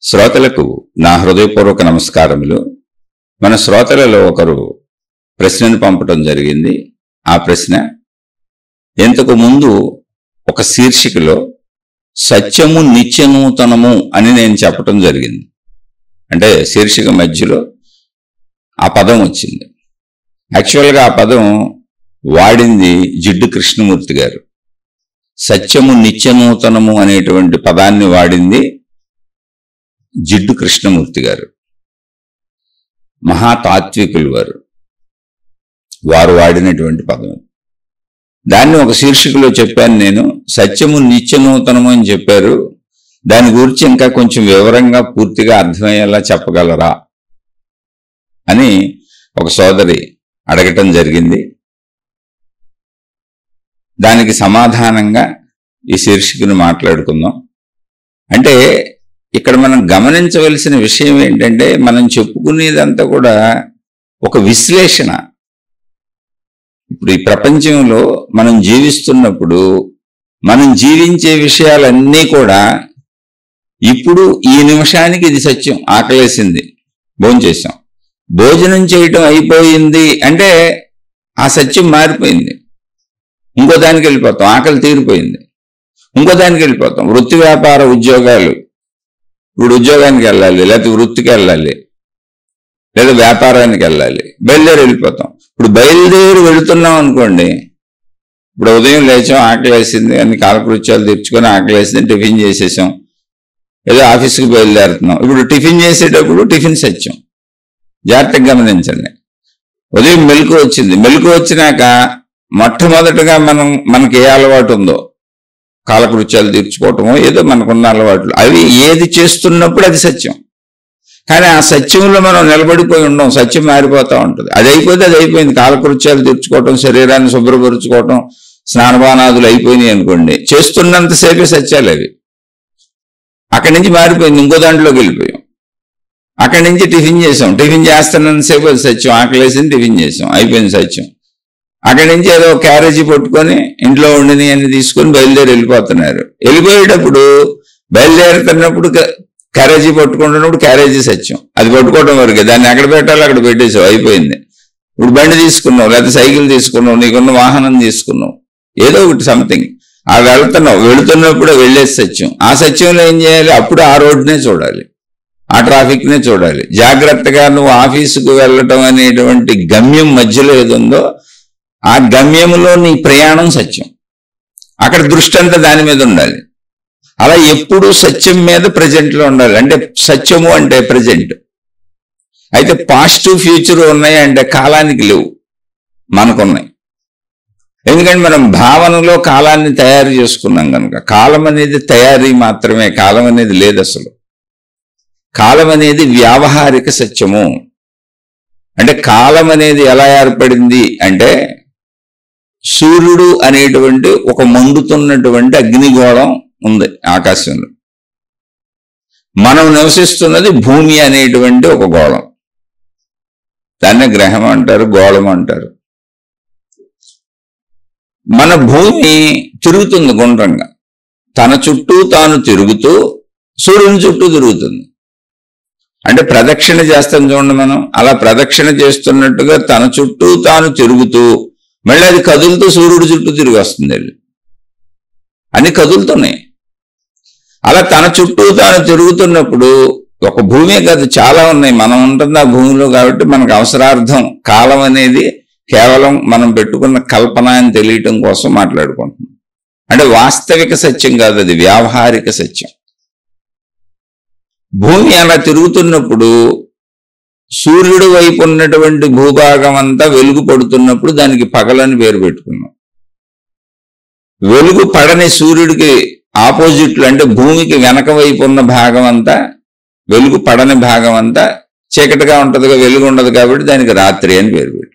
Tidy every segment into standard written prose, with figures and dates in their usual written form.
శ్రోతలకు నా హృదయపూర్వక నమస్కారములు. మన శ్రోతలలో ఒకరు ప్రశ్నను పంపడం జరిగింది. ఆ ప్రశ్న ఇంతకు ముందు ఒక శీర్షికలో సత్యము నిత్యనూతనము అని నేను చెప్పటం జరిగింది. అంటే శీర్షిక మధ్యలో ఆ పదం వచ్చింది. యాక్చువల్గా ఆ పదం వాడింది జిడ్డు కృష్ణమూర్తి గారు. సత్యము నిత్యనూతనము అనేటువంటి పదాన్ని వాడింది జిడ్డు కృష్ణమూర్తి గారు. మహాతాత్వికులు వారు వాడినటువంటి పదం. దాన్ని ఒక శీర్షికలో చెప్పాను నేను. సత్యము నిత్యనూతనము అని చెప్పారు. దాని గురించి ఇంకా కొంచెం వివరంగా పూర్తిగా అర్థమయ్యేలా చెప్పగలరా అని ఒక సోదరి అడగటం జరిగింది. దానికి సమాధానంగా ఈ శీర్షికను మాట్లాడుకుందాం. అంటే ఇక్కడ మనం గమనించవలసిన విషయం ఏంటంటే, మనం చెప్పుకునేదంతా కూడా ఒక విశ్లేషణ. ఇప్పుడు ఈ ప్రపంచంలో మనం జీవిస్తున్నప్పుడు మనం జీవించే విషయాలన్నీ కూడా ఇప్పుడు ఈ నిమిషానికి ఇది సత్యం. ఆకలేసింది, భోంచేసాం, భోజనం చేయటం అయిపోయింది అంటే ఆ సత్యం మారిపోయింది. ఇంకో దానికి వెళ్ళిపోతాం. ఆకలి తీరిపోయింది, ఇంకో దానికి వెళ్ళిపోతాం. వృత్తి వ్యాపార ఉద్యోగాలు, ఇప్పుడు ఉద్యోగానికి వెళ్ళాలి, లేకపోతే వృత్తికి వెళ్ళాలి, లేదా వ్యాపారానికి వెళ్ళాలి, బయలుదేరి వెళ్ళిపోతాం. ఇప్పుడు బయలుదేరి వెళుతున్నాం అనుకోండి, ఇప్పుడు ఉదయం లేచాం, ఆకలేసింది అని కాలకృత్యాలు తెచ్చుకొని ఆకలేసింది టిఫిన్ చేసేసాం, ఏదో ఆఫీస్కి బయలుదేరుతున్నాం. ఇప్పుడు టిఫిన్ చేసేటప్పుడు టిఫిన్ సత్యం. జాగ్రత్తగా గమనించండి. ఉదయం మెలకు వచ్చింది, మెలకు వచ్చినాక మొట్టమొదటిగా మనకి ఏ అలవాటు ఉందో, కాలకృత్యాలు తీర్చుకోవటమో ఏదో మనకున్న అలవాట్లు, అవి ఏది చేస్తున్నప్పుడు అది సత్యం. కానీ ఆ సత్యంలో మనం నిలబడిపోయి ఉండం. సత్యం మారిపోతూ ఉంటుంది. అది అయిపోతే అది అయిపోయింది. కాలకృత్యాలు తీర్చుకోవటం, శరీరాన్ని శుభ్రపరుచుకోవటం, స్నానపానాదులు అయిపోయినాయి అనుకోండి, చేస్తున్నంతసేపే సత్యాలు అవి. అక్కడి నుంచి మారిపోయింది, ఇంకో దాంట్లోకి వెళ్ళిపోయాం. అక్కడి నుంచి టిఫిన్ చేసాం, టిఫిన్ చేస్తున్నంతసేపు అది సత్యం. ఆకలేసింది, టిఫిన్ చేసాం, అయిపోయింది సత్యం. అక్కడి నుంచి ఏదో క్యారేజీ పట్టుకొని ఇంట్లో ఉండిని అని తీసుకొని బయలుదేరి వెళ్ళిపోతున్నారు. వెళ్ళిపోయేటప్పుడు బయలుదేరుతున్నప్పుడు క్యారేజీ పట్టుకుంటున్నప్పుడు క్యారేజీ సత్యం. అది పట్టుకోవడం వరకే. దాన్ని ఎక్కడ పెట్టాలో అక్కడ పెట్టేసావు, అయిపోయింది. ఇప్పుడు బండి తీసుకున్నావు, లేకపోతే సైకిల్ తీసుకున్నావు, నీకున్న వాహనం తీసుకున్నావు, ఏదో ఒకటి సంథింగ్ ఆ వెళ్తున్నావు. వెళుతున్నప్పుడు వెళ్ళేసి సత్యం. ఆ సత్యంలో ఏం చేయాలి? అప్పుడు ఆ రోడ్డునే చూడాలి, ఆ ట్రాఫిక్నే చూడాలి. జాగ్రత్తగా నువ్వు ఆఫీసుకు వెళ్ళటం అనేటువంటి గమ్యం మధ్యలో ఏదుందో ఆ గమ్యంలో నీ ప్రయాణం సత్యం. అక్కడ దృష్టి అంతా దాని మీద ఉండాలి. అలా ఎప్పుడూ సత్యం మీద ప్రజెంట్లో ఉండాలి. అంటే సత్యము అంటే ప్రజెంట్. అయితే పాస్ట్ ఫ్యూచర్ ఉన్నాయి అంటే కాలానికి లేవు, మనకున్నాయి. ఎందుకంటే మనం భావనలో కాలాన్ని తయారు చేసుకున్నాం కనుక. కాలం అనేది తయారీ మాత్రమే, కాలం అనేది లేదు అసలు. కాలం అనేది వ్యావహారిక సత్యము. అంటే కాలం అనేది ఎలా ఏర్పడింది అంటే, సూర్యుడు అనేటువంటి ఒక మండుతున్నటువంటి అగ్నిగోళం ఉంది ఆకాశంలో. మనం నివసిస్తున్నది భూమి అనేటువంటి ఒక గోళం. దాన్ని గ్రహం అంటారు, గోళం అంటారు. మన భూమి తిరుగుతుంది గుండ్రంగా. తన చుట్టూ తాను తిరుగుతూ సూర్యుని చుట్టూ తిరుగుతుంది. అంటే ప్రదక్షిణ చేస్తాం చూడండి మనం. అలా ప్రదక్షిణ చేస్తున్నట్టుగా తన చుట్టూ తాను తిరుగుతూ మళ్ళీ అది కదులుతూ సూర్యుడి చుట్టూ తిరిగి వస్తుంది. అన్ని కదులుతున్నాయి. అలా తన చుట్టూ తాను తిరుగుతున్నప్పుడు ఒక భూమే కాదు, చాలా ఉన్నాయి. మనం ఉంటుంది ఆ భూమిలో కాబట్టి మనకు అవసరార్థం కాలం అనేది కేవలం మనం పెట్టుకున్న కల్పన అని తెలియటం కోసం మాట్లాడుకుంటున్నాం. అంటే వాస్తవిక సత్యం కాదు, అది వ్యావహారిక సత్యం. భూమి అలా తిరుగుతున్నప్పుడు సూర్యుడు వైపు ఉన్నటువంటి భూభాగం అంతా వెలుగు పడుతున్నప్పుడు దానికి పగలని పేరు పెట్టుకున్నాం. వెలుగు పడని సూర్యుడికి ఆపోజిట్లు, అంటే భూమికి వెనక వైపు ఉన్న భాగం అంతా, వెలుగు పడని భాగం అంతా చీకటిగా ఉంటుందిగా, వెలుగు ఉండదు కాబట్టి దానికి రాత్రి అని పేరు పెట్టుకున్నాం.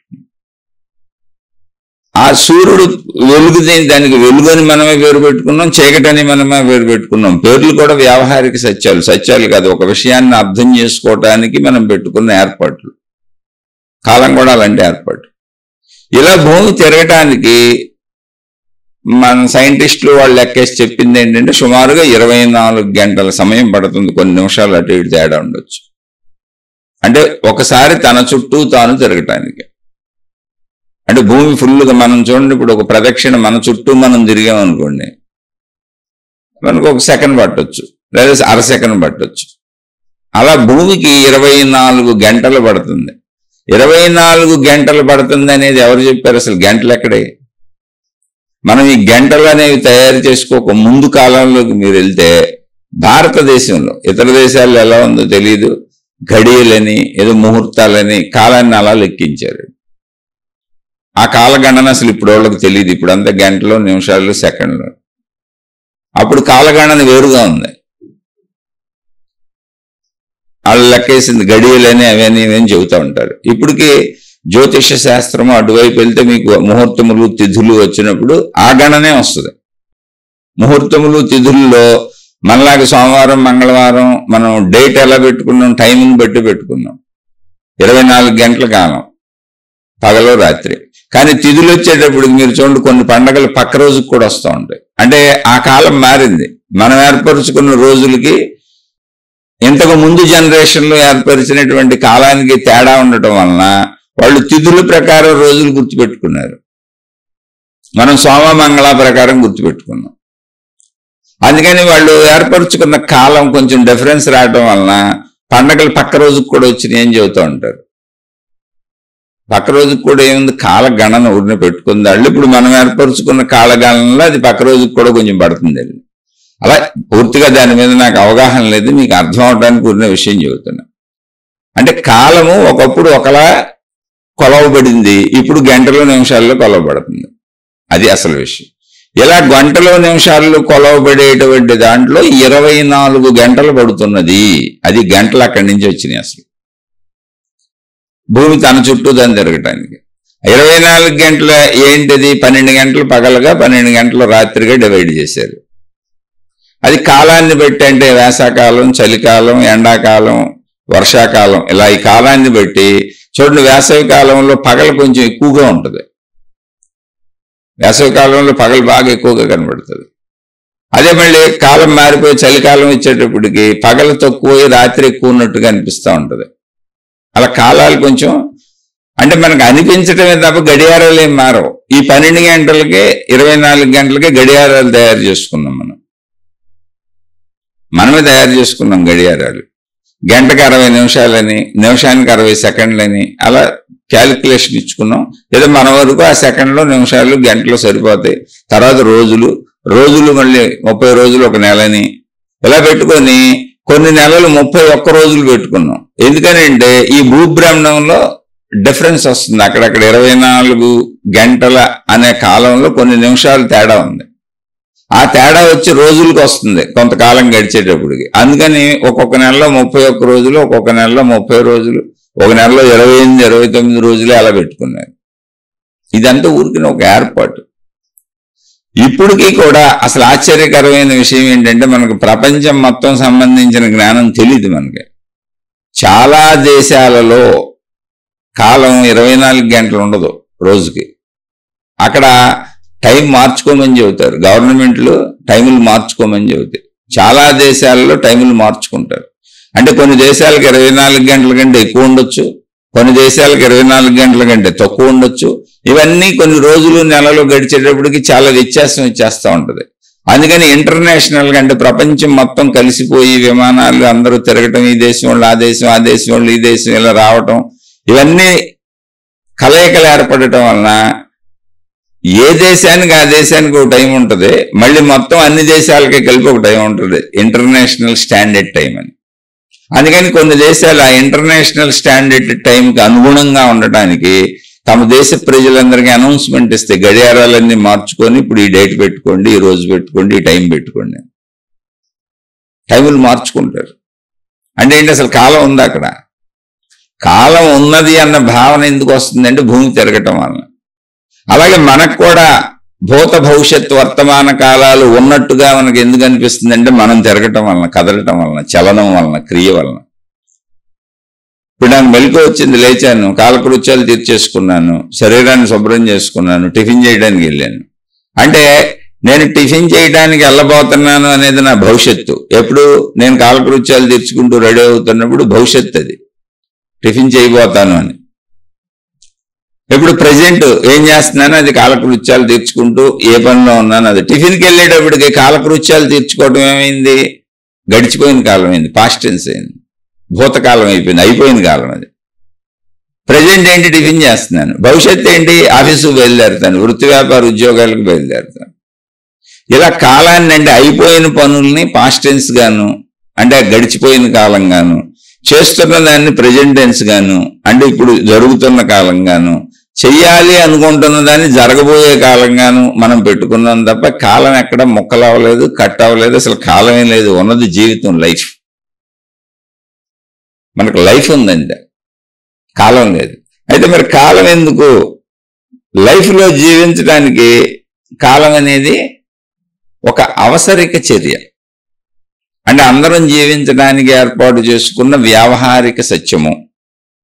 ఆ సూర్యుడు వెలుగు, దానికి వెలుగు అని మనమే పేరు పెట్టుకున్నాం, చీకటి అని మనమే పేరు పెట్టుకున్నాం. పేర్లు కూడా వ్యావహారిక సత్యాలు, సత్యాలు కాదు. ఒక విషయాన్ని అర్థం చేసుకోవటానికి మనం పెట్టుకున్న ఏర్పాట్లు. కాలం కూడా అలాంటి ఏర్పాటు. ఇలా భూమి తిరగటానికి మన సైంటిస్టులు వాళ్ళు లెక్కేసి చెప్పింది ఏంటంటే సుమారుగా 24 గంటల సమయం పడుతుంది, కొన్ని నిమిషాలు అటు ఇటు తేడా ఉండొచ్చు. అంటే ఒకసారి తన చుట్టూ తాను తిరగటానికి. అంటే భూమి ఫుల్గా మనం చూడండి, ఇప్పుడు ఒక ప్రదక్షిణ మన చుట్టూ మనం తిరిగామనుకోండి, మనకు 1 సెకండ్ పట్టొచ్చు, లేదా అర సెకండ్ పట్టొచ్చు. అలా భూమికి 24 గంటలు పడుతుంది. 24 గంటలు పడుతుంది అనేది ఎవరు చెప్పారు? అసలు గంటలు ఎక్కడే? మనం ఈ గంటలు అనేవి తయారు చేసుకోక ముందు కాలంలోకి మీరు వెళ్తే భారతదేశంలో, ఇతర దేశాల్లో ఎలా ఉందో తెలియదు, ఘడియలని ఏదో ముహూర్తాలని కాలాన్ని అలా లెక్కించారు. ఆ కాలగణన అసలు ఇప్పుడు వాళ్ళకి తెలియదు. ఇప్పుడు అంతా గంటలు, నిమిషాలు, సెకండ్లు. అప్పుడు కాలగణన వేరుగా ఉంది. వాళ్ళు లెక్కేసింది గడియలని అవన్నీ ఇవన్నీ చెబుతూ ఉంటారు. ఇప్పటికి జ్యోతిష శాస్త్రము అటువైపు వెళ్తే మీకు ముహూర్తములు తిథులు వచ్చినప్పుడు ఆ గణనే వస్తుంది. ముహూర్తములు తిథుల్లో మనలాగా సోమవారం మంగళవారం మనం డేట్ ఎలా పెట్టుకున్నాం, టైంని బట్టి పెట్టుకున్నాం. 24 గంటల కాలం, పగలు రాత్రి. కానీ తిథులు వచ్చేటప్పుడు మీరు చూడండి, కొన్ని పండగలు పక్క రోజుకి కూడా వస్తూ ఉంటాయి. అంటే ఆ కాలం మారింది. మనం ఏర్పరచుకున్న రోజులకి ఇంతకు ముందు జనరేషన్లో ఏర్పరిచినటువంటి కాలానికి తేడా ఉండటం వలన వాళ్ళు తిథుల ప్రకారం రోజులు గుర్తుపెట్టుకున్నారు. మనం సోమ మంగళ ప్రకారం గుర్తుపెట్టుకున్నాం. అందుకని వాళ్ళు ఏర్పరచుకున్న కాలం కొంచెం డిఫరెన్స్ రావటం వలన పండగలు పక్క రోజుకు కూడా వచ్చినాయి అని చెబుతూ ఉంటారు. పక్క రోజుకి కూడా ఏముంది, కాల గణన ఊరిని పెట్టుకుంది వాళ్ళు. ఇప్పుడు మనం ఏర్పరచుకున్న కాలగణనలో అది పక్క రోజుకి కూడా కొంచెం పడుతుంది. అలా పూర్తిగా దాని మీద నాకు అవగాహన లేదు, మీకు అర్థం అవడానికి ఊరిన విషయం చెబుతున్నా. అంటే కాలము ఒకప్పుడు ఒకలా కొలవబడింది, ఇప్పుడు గంటలో నిమిషాల్లో కొలవబడుతుంది. అది అసలు విషయం. ఇలా గంటలో నిమిషాల్లో కొలవబడేటువంటి దాంట్లో 24 గంటలు పడుతున్నది. అది గంటలు అక్కడి నుంచి వచ్చినాయి. అసలు భూమి తన చుట్టూ దాన్ని తిరగటానికి 24 గంటల ఏంటిది, 12 గంటలు పగలుగా 12 గంటలు రాత్రిగా డివైడ్ చేశారు. అది కాలాన్ని బట్టి, అంటే వేసవకాలం, చలికాలం, ఎండాకాలం, వర్షాకాలం, ఇలా ఈ కాలాన్ని బట్టి చూడండి. వేసవి కాలంలో పగలు కొంచెం ఎక్కువగా ఉంటుంది. వేసవి కాలంలో పగలు బాగా ఎక్కువగా కనబడుతుంది. అదే మళ్ళీ కాలం మారిపోయి చలికాలం వచ్చేటప్పటికి పగలు తక్కువ, రాత్రి ఎక్కువ ఉన్నట్టుగా అనిపిస్తూ ఉంటుంది. అలా కాలాలు కొంచెం, అంటే మనకు అనిపించటమే తప్ప గడియారాలు ఏం మారవు. ఈ 12 గంటలకే 24 గంటలకే గడియారాలు తయారు చేసుకున్నాం. మనమే తయారు చేసుకున్నాం గడియారాలు. గంటకు 60 నిమిషాలని, నిమిషానికి 60 సెకండ్లని అలా క్యాలిక్యులేషన్ ఇచ్చుకున్నాం. ఏదో మన వరకు ఆ సెకండ్లో, నిమిషాలు, గంటలు సరిపోతాయి. తర్వాత రోజులు మళ్ళీ 30 రోజులు, ఒక నెలని ఇలా పెట్టుకొని కొన్ని నెలలు 31 రోజులు పెట్టుకున్నాం. ఎందుకనంటే ఈ భూభ్రమణంలో డిఫరెన్స్ వస్తుంది. అక్కడక్కడ 24 గంటల అనే కాలంలో కొన్ని నిమిషాలు తేడా ఉంది. ఆ తేడా వచ్చి రోజులకు వస్తుంది కొంతకాలం గడిచేటప్పటికి. అందుకని ఒక్కొక్క నెలలో 31 రోజులు, ఒక్కొక్క నెలలో 30 రోజులు, ఒక నెలలో 28, 29 రోజులు అలా పెట్టుకున్నారు. ఇదంతా ఊరికి ఒక ఏర్పాటు. ఇప్పటికీ కూడా అసలు ఆశ్చర్యకరమైన విషయం ఏంటంటే మనకు ప్రపంచం మొత్తం సంబంధించిన జ్ఞానం తెలియదు మనకి. చాలా దేశాలలో కాలం 24 గంటలు ఉండదు రోజుకి. అక్కడ టైం మార్చుకోమని చెబుతారు. గవర్నమెంట్లు టైములు మార్చుకోమని చెబుతాయి. చాలా దేశాలలో టైములు మార్చుకుంటారు. అంటే కొన్ని దేశాలకు 24 గంటల కంటే ఎక్కువ ఉండొచ్చు, కొన్ని దేశాలకు 24 గంటల కంటే తక్కువ ఉండొచ్చు. ఇవన్నీ కొన్ని రోజులు, నెలలు గడిచేటప్పటికి చాలా వ్యత్యాసం ఇచ్చేస్తూ ఉంటుంది. అందుకని ఇంటర్నేషనల్ గా, అంటే ప్రపంచం మొత్తం కలిసిపోయి విమానాలు అందరూ తిరగటం, ఈ దేశం వాళ్ళు ఆ దేశం, ఆ దేశం వాళ్ళు ఈ దేశం ఇలా రావటం, ఇవన్నీ కలయికలు ఏర్పడటం వలన ఏ దేశానికి ఆ దేశానికి ఒక టైం ఉంటుంది. మళ్ళీ మొత్తం అన్ని దేశాలకి కలిపి ఒక టైం ఉంటుంది, ఇంటర్నేషనల్ స్టాండర్డ్ టైం అని. అందుకని కొన్ని దేశాలు ఆ ఇంటర్నేషనల్ స్టాండర్డ్ టైంకి అనుగుణంగా ఉండటానికి తమ దేశ ప్రజలందరికీ అనౌన్స్మెంట్ ఇస్తే గడియారాలన్నీ మార్చుకొని ఇప్పుడు ఈ డేట్ పెట్టుకోండి, ఈ రోజు పెట్టుకోండి, ఈ టైం పెట్టుకోండి, టైములు మార్చుకుంటారు. అంటే ఏంటి, అసలు కాలం ఉంది అక్కడ. కాలం ఉన్నది అన్న భావన ఎందుకు వస్తుందంటే భూమి తిరగటం వలన. అలాగే మనకు కూడా భూత భవిష్యత్ వర్తమాన కాలాలు ఉన్నట్టుగా మనకు ఎందుకు అనిపిస్తుందంటే మనం తిరగటం వలన, కదలటం వలన, చలనం వలన, క్రియ వలన. ఇప్పుడు నాకు మెలకు వచ్చింది, లేచాను, కాలకృత్యాలు తీర్చేసుకున్నాను, శరీరాన్ని శుభ్రం చేసుకున్నాను, టిఫిన్ చేయడానికి వెళ్ళాను. అంటే నేను టిఫిన్ చేయడానికి వెళ్ళబోతున్నాను అనేది నా భవిష్యత్తు. ఎప్పుడు నేను కాలకృత్యాలు తీర్చుకుంటూ రెడీ అవుతున్నప్పుడు భవిష్యత్తు అది, టిఫిన్ చేయబోతాను అని. ఇప్పుడు ప్రజెంట్ ఏం చేస్తున్నాను అది కాలకృత్యాలు తీర్చుకుంటూ ఏ పనిలో ఉన్నాను అది. టిఫిన్కి వెళ్ళేటప్పటికి కాలకృత్యాలు తీర్చుకోవడం ఏమైంది, గడిచిపోయిన కాలం అయింది, పాస్ట్ టెన్స్ అయింది, భూతకాలం అయిపోయింది, అయిపోయిన కాలం అది. ప్రజెంట్ ఏంటి, టిఫిన్ చేస్తున్నాను. భవిష్యత్తు ఏంటి, ఆఫీసుకు బయలుదేరుతాను, వృత్తి వ్యాపార ఉద్యోగాలకు బయలుదేరుతాను. ఇలా కాలాన్ని అంటే అయిపోయిన పనుల్ని పాస్ట్ టెన్స్ గాను, అంటే గడిచిపోయిన కాలం గాను, చేస్తున్న దాన్ని ప్రజెంట్ టెన్స్ గాను, అంటే ఇప్పుడు జరుగుతున్న కాలం గాను, చెయ్యాలి అనుకుంటున్న దాన్ని జరగబోయే కాలంగాను మనం పెట్టుకున్నాం తప్ప కాలం ఎక్కడ మొక్కలు అవ్వలేదు, కట్ అవ్వలేదు, అసలు కాలమే లేదు. ఉన్నది జీవితం, లైఫ్. మనకు లైఫ్ ఉందండి, కాలం లేదు. అయితే మరి కాలం ఎందుకు? లైఫ్లో జీవించడానికి కాలం అనేది ఒక అవసరిక చర్య, అంటే అందరం జీవించడానికి ఏర్పాటు చేసుకున్న వ్యావహారిక సత్యము.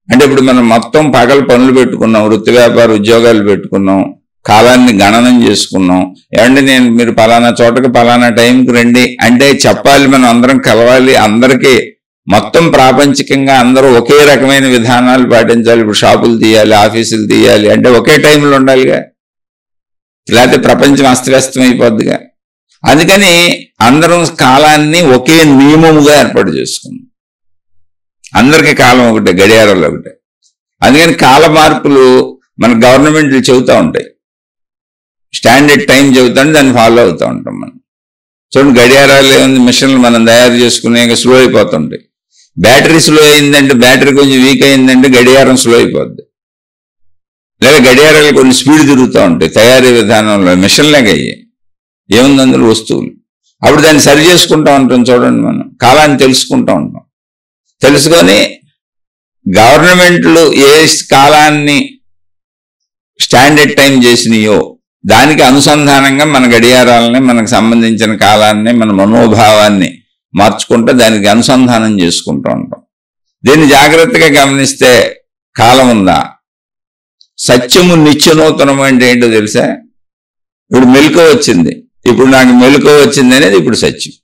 అంటే ఇప్పుడు మనం మొత్తం పగలు పనులు పెట్టుకున్నాం, వృత్తి వ్యాపార ఉద్యోగాలు పెట్టుకున్నాం, కాలాన్ని గణనం చేసుకున్నాం. ఏమంటే మీరు పలానా చోటకి పలానా టైంకి రండి అంటే చెప్పాలి, మనం అందరం కలవాలి, అందరికీ మొత్తం ప్రాపంచికంగా అందరూ ఒకే రకమైన విధానాలు పాటించాలి. ఇప్పుడు షాపులు తీయాలి, ఆఫీసులు తీయాలి అంటే ఒకే టైంలో ఉండాలిగా, లేకపోతే ప్రపంచం అస్తవ్యస్తం అయిపోద్దిగా. అందుకని అందరం కాలాన్ని ఒకే నియమముగా ఏర్పాటు చేసుకున్నాం. అందరికీ కాలం ఒకటే, గడియారాలు ఒకటే. అందుకని కాల మార్పులు మన గవర్నమెంట్లు చెబుతూ ఉంటాయి, స్టాండర్డ్ టైం చెబుతాంటే దాన్ని ఫాలో అవుతూ ఉంటాం మనం. చూడండి, గడియారాలు ఏముంది, మిషన్లు మనం తయారు చేసుకునే స్లో అయిపోతుంటాయి. బ్యాటరీ స్లో అయిందంటే, బ్యాటరీ కొంచెం వీక్ అయిందంటే గడియారం స్లో అయిపోద్ది. లేదా గడియారాలు కొన్ని స్పీడ్ తిరుగుతూ ఉంటాయి తయారీ విధానంలో, మిషన్లాగా అయ్యి ఏముంది అందులో వస్తువులు. అప్పుడు దాన్ని సరి చేసుకుంటూ ఉంటాం. చూడండి, మనం కాలాన్ని తెలుసుకుంటూ ఉంటాం. తెలుసుకొని గవర్నమెంట్లు ఏ కాలాన్ని స్టాండర్డ్ టైం చేసినాయో దానికి అనుసంధానంగా మన గడియారాలని, మనకు సంబంధించిన కాలాన్ని, మన మనోభావాన్ని మార్చుకుంటూ దానికి అనుసంధానం చేసుకుంటూ ఉంటాం. దీన్ని జాగ్రత్తగా గమనిస్తే కాలం ఉందా? సత్యము నిత్యనూతనం అంటే ఏంటో తెలుసా? ఇప్పుడు మెలకువ వచ్చింది, ఇప్పుడు నాకు మెలకువ వచ్చింది అనేది ఇప్పుడు సత్యం.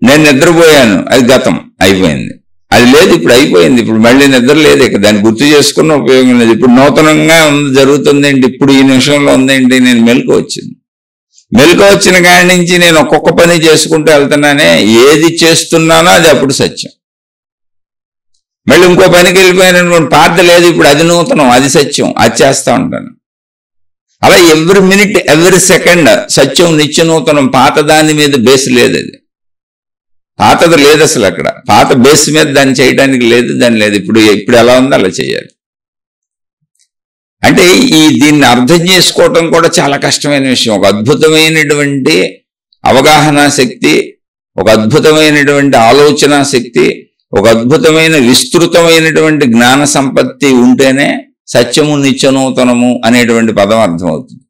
నేను నిద్రపోయాను, అది గతం, అయిపోయింది. అది లేదు, ఇప్పుడు అయిపోయింది. ఇప్పుడు మళ్ళీ నిద్ర లేదు, ఇక దాన్ని గుర్తు చేసుకున్న ఉపయోగం లేదు. ఇప్పుడు నూతనంగా జరుగుతుందేంటి, ఇప్పుడు ఈ నిమిషంలో ఉందేంటి, నేను మెలకువ వచ్చింది. మెలకువ వచ్చిన కాడి నుంచి నేను ఒక్కొక్క పని చేసుకుంటూ వెళ్తున్నానే, ఏది చేస్తున్నానో అది అప్పుడు సత్యం. మళ్ళీ ఇంకో పనికి వెళ్ళిపోయాను అనుకోండి, పాత లేదు, ఇప్పుడు అది నూతనం, అది సత్యం, అది చేస్తూ ఉంటాను. అలా ఎవ్రీ మినిట్, ఎవ్రీ సెకండ్ సత్యం నిత్య నూతనం. పాత దాని మీద బేస్ లేదు, అది పాతది లేదు అసలు. అక్కడ పాత బేస్ మీద దాన్ని చేయడానికి లేదు, దాన్ని లేదు. ఇప్పుడు ఎలా ఉందో అలా చేయాలి. అంటే దీన్ని అర్థం చేసుకోవటం కూడా చాలా కష్టమైన విషయం. ఒక అద్భుతమైనటువంటి అవగాహన శక్తి, ఒక అద్భుతమైనటువంటి ఆలోచన శక్తి, ఒక అద్భుతమైన విస్తృతమైనటువంటి జ్ఞాన సంపత్తి ఉంటేనే సత్యము నిత్యనూతనము అనేటువంటి పదం అర్థమవుతుంది.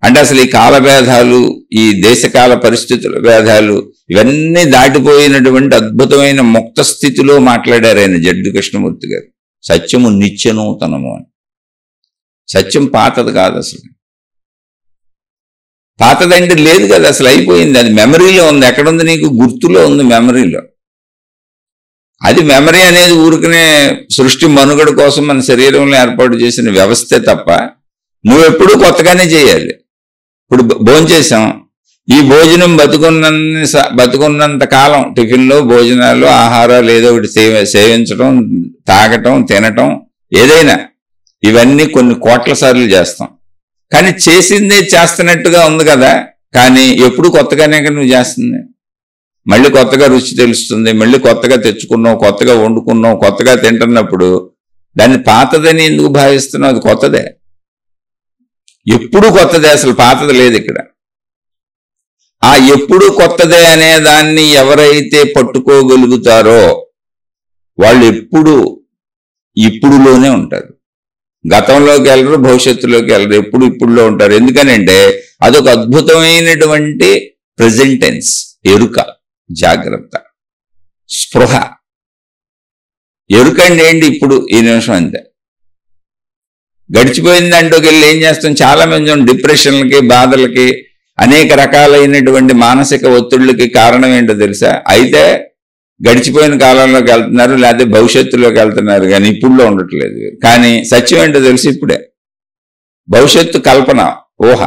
అంటే అసలు ఈ కాల భేదాలు, ఈ దేశకాల పరిస్థితుల భేదాలు, ఇవన్నీ దాటిపోయినటువంటి అద్భుతమైన ముక్త స్థితిలో మాట్లాడారు ఆయన జడ్డు కృష్ణమూర్తి గారు. సత్యము నిత్యనూతనము అని. సత్యం పాతది కాదు అసలు. పాతదంటే లేదు కదా, అసలు అయిపోయింది. అది మెమరీలో ఉంది. ఎక్కడుంది నీకు? గుర్తులో ఉంది, మెమరీలో. అది మెమరీ అనేది ఊరికనే సృష్టి మనుగడ కోసం మన శరీరంలో ఏర్పాటు చేసిన వ్యవస్థే తప్ప నువ్వెప్పుడూ కొత్తగానే చేయాలి. ఇప్పుడు భోంచేసాం, ఈ భోజనం బతుకున్నంత కాలం టిఫిన్లో, భోజనాలు, ఆహారాలు ఏదో ఒకటి సేవించడం, తాగటం, తినటం, ఏదైనా ఇవన్నీ కొన్ని కోట్ల సార్లు చేస్తాం. కానీ చేసిందే చేస్తున్నట్టుగా ఉంది కదా, కానీ ఎప్పుడు కొత్తగానే నువ్వు చేస్తుంది. మళ్ళీ కొత్తగా రుచి తెలుస్తుంది, మళ్ళీ కొత్తగా తెచ్చుకున్నావు, కొత్తగా వండుకున్నావు, కొత్తగా తింటున్నప్పుడు దాన్ని పాతదని ఎందుకు భావిస్తున్నావు? అది కొత్తదే, ఎప్పుడు కొత్తదే, అసలు పాతది లేదు ఇక్కడ. ఆ ఎప్పుడు కొత్తదే అనే దాన్ని ఎవరైతే పట్టుకోగలుగుతారో వాళ్ళు ఎప్పుడు ఇప్పుడులోనే ఉంటారు. గతంలోకి వెళ్ళరు, భవిష్యత్తులోకి వెళ్ళరు, ఎప్పుడు ఇప్పుడులో ఉంటారు. ఎందుకనంటే అదొక అద్భుతమైనటువంటి ప్రెజెంట్ టెన్స్, ఎరుక, జాగ్రత్త, స్పృహ. ఎరుక అంటే ఏంటి? ఇప్పుడు ఈ నిమిషం అంతే. గడిచిపోయిన దాంట్లోకి వెళ్ళి ఏం చేస్తాం, చాలా మంది డిప్రెషన్లకి, బాధలకి, అనేక రకాలైనటువంటి మానసిక ఒత్తిళ్ళకి కారణం ఏంటో తెలుసా? అయితే గడిచిపోయిన కాలంలోకి వెళ్తున్నారు, లేకపోతే భవిష్యత్తులోకి వెళ్తున్నారు, కానీ ఇప్పుడులో ఉండట్లేదు. కానీ సత్యం ఏంటో తెలుసు ఇప్పుడే. భవిష్యత్తు కల్పన, ఊహ.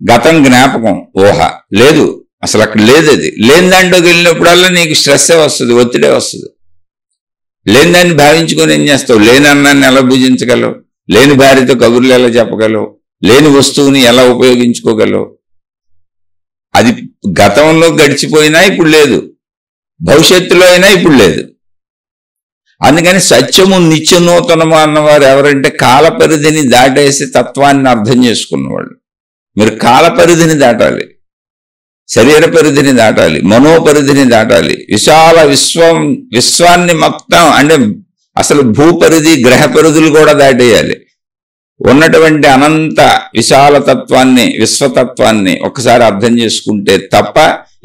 గతం జ్ఞాపకం, ఊహ. లేదు, అసలు అక్కడ లేదు. అది లేని దాంట్లోకి వెళ్ళినప్పుడల్లా నీకు స్ట్రెస్సే వస్తుంది, ఒత్తిడే వస్తుంది. లేని దాన్ని భావించుకొని ఏం చేస్తావు? లేని అన్నాన్ని ఎలా భుజించగలవు? లేని భార్యతో కబుర్లు ఎలా చెప్పగలవు? లేని వస్తువుని ఎలా ఉపయోగించుకోగలవు? అది గతంలో గడిచిపోయినా ఇప్పుడు లేదు, భవిష్యత్తులో అయినా ఇప్పుడు లేదు. అందుకని సత్యము నిత్యనూతనము అన్నవారు ఎవరంటే కాలపరిధిని దాటేసి తత్వాన్ని అర్థం చేసుకున్నవాళ్ళు. మీరు కాలపరిధిని దాటాలి, శరీర పరిధిని దాటాలి, మనోపరిధిని దాటాలి, విశాల విశ్వాన్ని మొత్తం, అంటే అసలు భూపరిధి, గ్రహ పరిధులు కూడా దాటేయాలి. ఉన్నటువంటి అనంత విశాల తత్వాన్ని, విశ్వతత్వాన్ని ఒకసారి అర్థం చేసుకుంటే తప్ప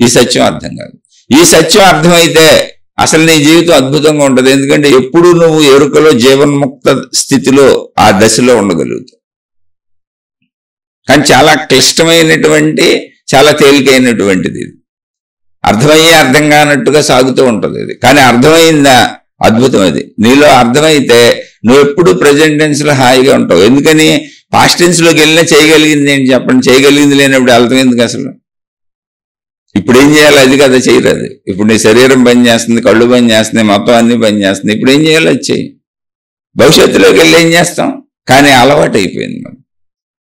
ఈ సత్యం అర్థం కాదు. ఈ సత్యం అర్థమైతే అసలు నీ జీవితం అద్భుతంగా ఉంటుంది. ఎందుకంటే ఎప్పుడు నువ్వు ఎరుకలో, జీవన్ముక్త స్థితిలో, ఆ దశలో ఉండగలుగుతావు. కానీ చాలా క్లిష్టమైనటువంటి, చాలా తేలికైనటువంటిది ఇది. అర్థమయ్యే అర్థం కానట్టుగా సాగుతూ ఉంటుంది ఇది. కానీ అర్థమైందా అద్భుతం. అది నీలో అర్థమైతే నువ్వు ఎప్పుడు ప్రెజెంట్ టెన్స్ లో హాయిగా ఉంటావు. ఎందుకని పాస్ట్ టెన్స్ లోకి వెళ్ళినా చేయగలిగింది ఏంటి చెప్పండి? చేయగలిగింది లేనప్పుడు వెళ్తాం ఎందుకు అసలు? ఇప్పుడు ఏం చేయాలి? అది కదా చేయరాదు. ఇప్పుడు నీ శరీరం పని చేస్తుంది, కళ్ళు పని చేస్తున్నాయి, మొత్తం అన్ని పని చేస్తున్నాయి. ఇప్పుడు ఏం చేయాలి? అది చేయి. భవిష్యత్తులోకి వెళ్ళి ఏం చేస్తాం? కానీ అలవాటు అయిపోయింది మనం.